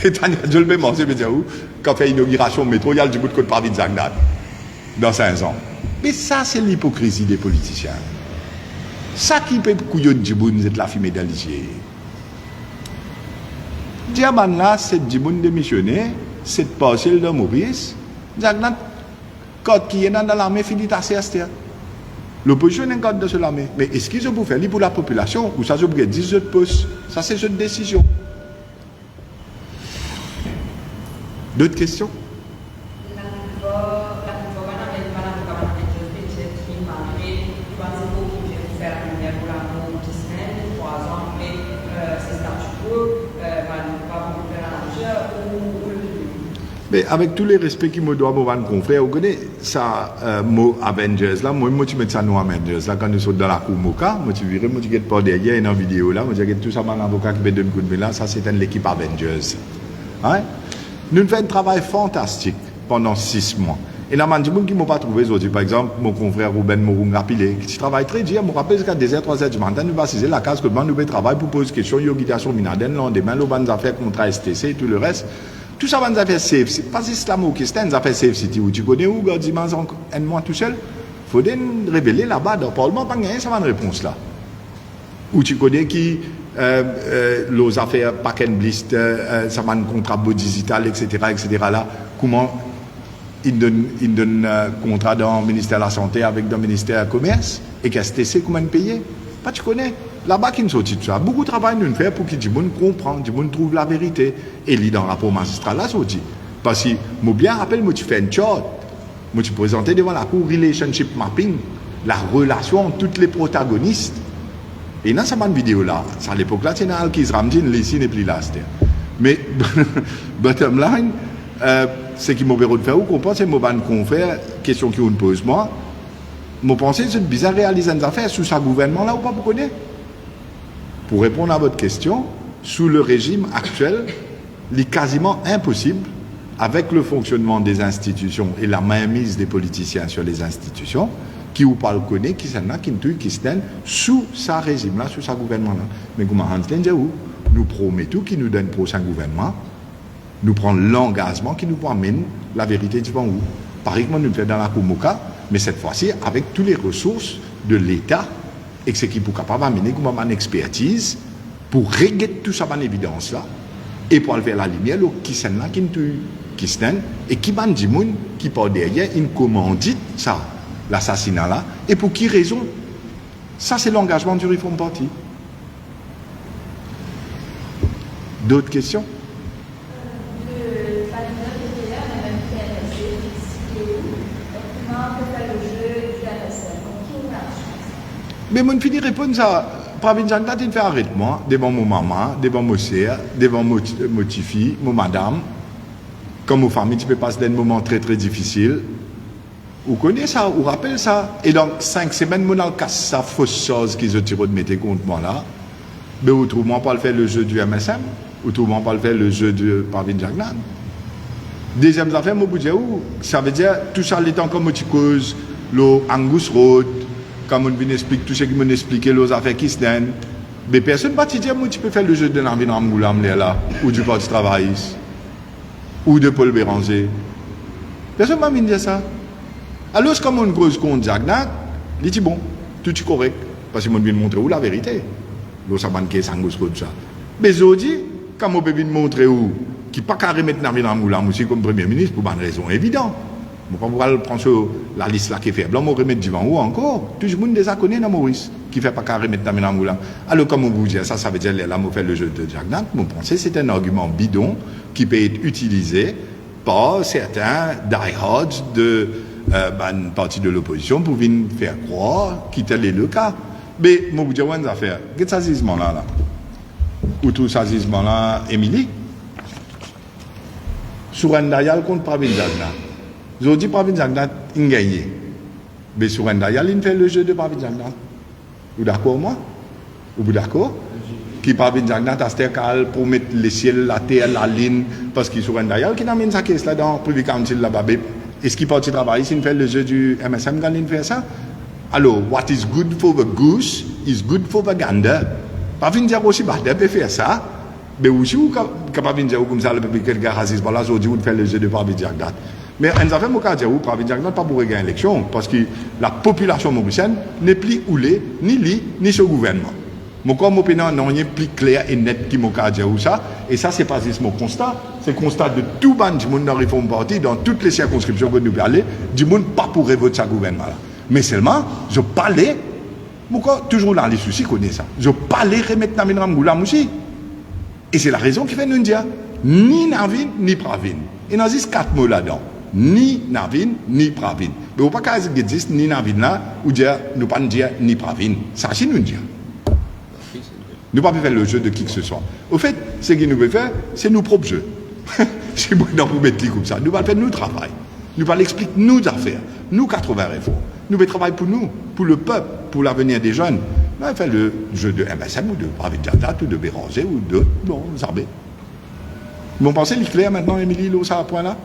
A: Et Tania Diol peut morcer, mais où? Quand on fait l'inauguration métro, il y a le bout de côte par Zagnat. Dans 5 ans. Mais ça, c'est l'hypocrisie des politiciens. Ça qui peut couillon de Djiboun, c'est la fumée d'Alger. Diaman là, c'est Djiboun démissionné. Cette parcelle de Maurice, Quand qui est dans l'armée, finit à CST. L'opposition n'est pas dans l'armée. Mais est-ce qu'ils ont faire pour la population ou ça, ils ont 10 autres postes? Ça, c'est une décision. D'autres questions? Mais avec tous les respects qu'il me doit, mon confrère, vous connaissez ça, mot Avengers là, moi, je mets ça nous Avengers là, quand nous sommes dans la cour Moka, moi, tu verrais, moi, tu get pas derrière, une vidéo là, moi, tu get tout ça, mon avocat qui me donne un coup de main là, ça, c'est l'équipe Avengers. Hein? Nous faisons un travail fantastique pendant 6 mois. Et là, il y a des gens qui ne m'ont pas trouvé aujourd'hui. Par exemple, mon confrère Ruben Mourunga Pilé, qui travaille très dur. Je me rappelle qu'à 2h, 3h du matin, nous avons la case que nous travaillons pour poser des questions, l'obligation minaden, le lendemain, nous avons affaires contrat STC et tout le reste. Tout ça, nous avons fait safe city. Pas islamo-christian, nous avons fait safe city. Où tu connais où, Gaudiman, un mois tout seul? Il faut révéler là-bas, dans le Parlement, pas gagner, ça va une réponse là. Où tu connais qui, les affaires pack and blist, ça va un contrat digital, etc., là. Comment il donne contrat dans le ministère de la Santé avec le ministère du Commerce et qu'STC, comment payer? Pas tu connais. Là-bas, qui nous sortit de ça. Beaucoup de travail nous fait pour que les gens comprennent, les gens trouvent la vérité. Et lit dans le rapport magistral là, sorti. Parce que, moi bien rappelle, moi tu fais une charte. Moi tu présentais devant la cour relationship mapping, la relation entre tous les protagonistes. Et dans cette vidéo là, à l'époque là, c'est dans Al-Kiz Ramdin, les n'est plus là. Mais, bottom line, c'est qui m'a de faire ou comprendre, c'est mon confrère, question qu'on pose moi. Moi pensée, c'est bizarre réaliser une affaire sous sa gouvernement là ou pas, vous connaissez? Pour répondre à votre question, sous le régime actuel, il est quasiment impossible, avec le fonctionnement des institutions et la mainmise des politiciens sur les institutions, qui ou pas le connaît, qui s'en a, qui se tiennent sous sa régime là, sous sa gouvernement là. Mais comment nous promettons qu'il nous donne le prochain gouvernement, nous prenons l'engagement qui nous amène la vérité devant vous. Pareil que nous le faisons dans la Koumoka, mais cette fois-ci avec toutes les ressources de l'État et que c'est qui pour capable d'amener comme une expertise pour régler tout ça en évidence là et pour faire la lumière le qui s'en là qui se et qui ban du monde qui part derrière une commandite ça l'assassinat là et pour qui raison ça c'est l'engagement du Reform Party. D'autres questions? Mais mon fini répondre ça. Pravin Jagnat, il fait arrêter moi, devant mon maman, devant mon sœur, devant mon petite fille, mon madame. Comme aux familles, tu peux passer des moments très très difficiles. Vous connaissez ça, vous rappelez ça. Et donc, 5 semaines, mon casse ça, fausse chose qu'ils ont tiré de mettre contre moi là. Mais autrement, pas le faire le jeu du MSM, autrement, pas le faire le jeu de Pravin Jagnat. Deuxième affaire, moi, je ça veut dire, tout ça, l'étant comme une cause, le Angus Road, comme on vient expliquer tout ce qui m'a expliqué les affaires qui se donnent, mais personne ne va te dire moi tu peux faire le jeu de Navin Ramgoulam là, ou du Parti travailliste, ou de Paul Béranger. Personne ne m'a dit ça. Alors comme on cause contre Jagnat, il dit bon, tout est correct, parce que moi je viens montrer où la vérité. Là ça va être Angus Road ça. Mais aujourd'hui, quand on peut montrer où, qui n'est pas qu'à remettre Navin Ramgoulam aussi comme Premier ministre pour une raison évidente. Je ne vais pas prendre sur la liste là qui est faible. On va remettre devant ou encore. Tout le monde déjà connaît dans Maurice, qui ne fait pas qu'à remettre dans Ménamoulam. Alors, comme on vous dit, ça veut dire là, on fait le jeu de Jagnat. Mon pensée, c'est un argument bidon qui peut être utilisé par certains diehards de une partie de l'opposition pour venir faire croire qu'il tel est le cas. Mais, je vous dis, une affaire. Qu'est-ce que ça là? Ou tout ça, là, Émilie? Sur un dial contre Pravin Jagnat. Je dis Pravin Jagnat, il gagne. Mais sur un dial, il fait le jeu de Pravin Jagnat. Vous d'accord, moi? Vous d'accord? Qui Pravin Jagnat a Sterkal pour mettre le ciel, la terre, la ligne, parce qu'il sur un dial, qui n'amène sa caisse là dans le Privy Council là-bas. Est-ce qu'il part du travail, s'il fait le jeu du MSM quand il fait ça? Alors, what is good for the goose is good for the gander. Pravin Jagnat aussi, il peut faire ça. Mais aussi, Pravin Jagnat, comme ça, le public, le gars raciste, voilà, aujourd'hui, vous fait le jeu de Pravin Jagnat. Mais en affaire, moi, je dis, Pravin Jagnat pas pour gagner l'élection, parce que la population mauricienne n'est plus oulée, ni li, ni ce gouvernement. Mon corps, mon pénal, non, rien plus clair et net qui m'a dit ou ça. Et ça, c'est pas juste mon constat. C'est le constat de tout le monde dans la réforme parti, dans toutes les circonscriptions que nous parlons, du monde pas pour voter ce gouvernement-là. Mais seulement, je parlais, mon corps, toujours dans les soucis, connaît ça. Je parlais remettre dans mes Goulam aussi. Et c'est la raison qui fait nous dire, ni Navin, ni Pravin. Et nous avons 4 mots là-dedans. Ni Navin, ni Pravin. Mais on ne peut pas dire ni Navin là, ou dire, nous ne pouvons pas dire ni Pravin. Ça, c'est nous dire. Nous ne pouvons pas faire le jeu de qui que ce soit. Au fait, ce que nous pouvons faire, c'est nos propres jeux. C'est bon pour mettre comme ça. Nous allons faire notre travail. Nous allons expliquer nos affaires. Nous, 80 réformes. Nous allons travailler pour nous, pour le peuple, pour l'avenir des jeunes. Nous allons faire le jeu de MSM ou de Pravid Djanda ou de Béranger ou de... Bon, vous savez. Vous pensez qu'il est clair maintenant, Émilie, là, ça à point là?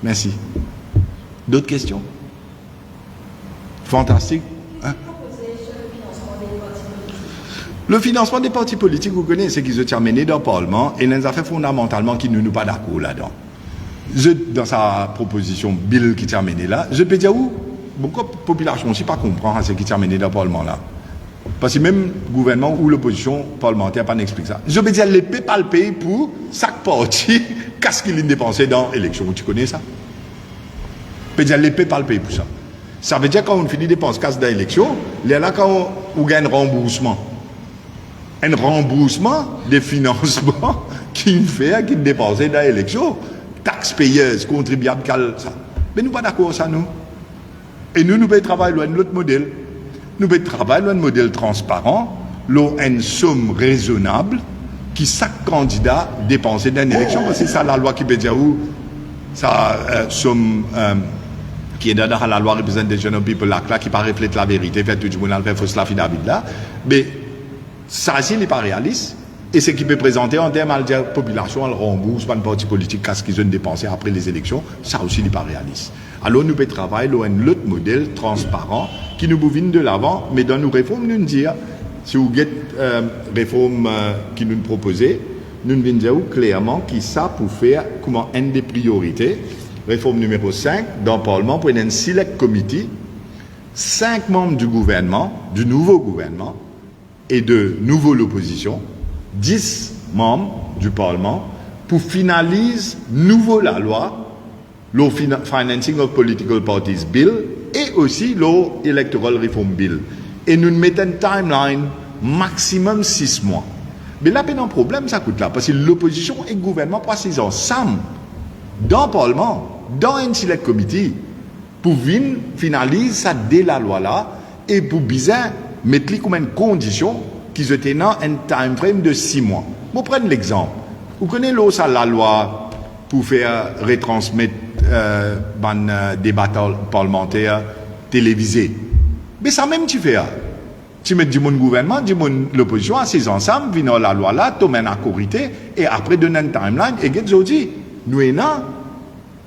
A: Merci. D'autres questions? Fantastique. Hein? Le financement des partis politiques, vous connaissez, c'est qu'ils ont terminé dans le Parlement et les affaires fondamentalement qui ne nous pas d'accord là-dedans. Dans sa proposition Bill qui terminait là, je peux dire où beaucoup de population aussi pas comprend ce qui terminait dans le Parlement là. Parce que même le gouvernement ou l'opposition parlementaire pas n'explique ça. Je peux dire l'épée pas le pays pour chaque parti, qu'est-ce qu'il a dépensé dans l'élection. Tu connais ça? Je peux dire l'épée pas le pays pour ça. Ça veut dire quand on finit dépenses casse dans l'élection, il y a là quand on gagne un remboursement. Un remboursement des financements qui fait, qui dépensé dans l'élection. Taxes payeuses, contribuables, ça. Mais nous pas d'accord ça, nous. Et nous pouvons travailler loin de l'autre modèle. Nous pouvons travailler loin de modèle transparent, l'eau une somme raisonnable qui chaque candidat dépensé dans une élection. Parce que c'est ça la loi qui peut dire où ça somme qui est dans la loi Representation of People là, qui pas reflète la vérité, fait tout le monde fait fausse l'affidavit là. Mais ça, c'est n'est pas réaliste. Et ce qui peut présenter en termes de la population, elle rembourse pas une parti politique, qu'est-ce qu'ils ont dépensé après les élections, ça aussi n'est pas réaliste. Alors nous pouvons travailler dans un autre modèle transparent qui nous bouvine de l'avant, mais dans nos réformes, nous dire, si vous avez réformes qui nous proposez, nous nous dire clairement qui ça pour faire comment une des priorités, réforme numéro 5, dans le Parlement, pour un select committee, 5 membres du gouvernement, du nouveau gouvernement, et de nouveau l'opposition, 10 membres du Parlement pour finaliser nouveau la loi, le Financing of Political Parties Bill et aussi le Electoral Reform Bill. Et nous mettons une timeline maximum 6 mois. Mais là, il y a un problème, ça coûte là, parce que l'opposition et le gouvernement passent ensemble dans le Parlement, dans un select committee, pour venir finaliser ça dès la loi là et pour bien mettre comme une condition qu'ils étaient dans un time frame de 6 mois. Vous prenez l'exemple. Vous connaissez la loi pour faire retransmettre un débat parlementaire télévisé. Mais ça même tu fais. Tu mets du monde gouvernement, du monde l'opposition, assis ensemble, viennent la loi là, tu mets une accorité, et après donner une timeline, et vous dit, nous avons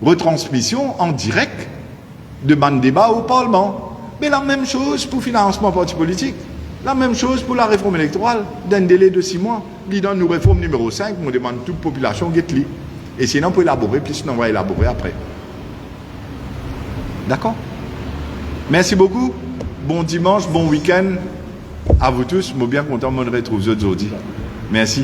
A: retransmission en direct de ban débat au Parlement. Mais la même chose pour le financement parti politique. La même chose pour la réforme électorale, d'un délai de 6 mois. Dans nous réforme numéro 5, on demande toute population get-li. Et sinon, on peut élaborer, puis sinon, on va élaborer après. D'accord? Merci beaucoup. Bon dimanche, bon week-end à vous tous. Je suis bien content de me retrouver aujourd'hui. Merci.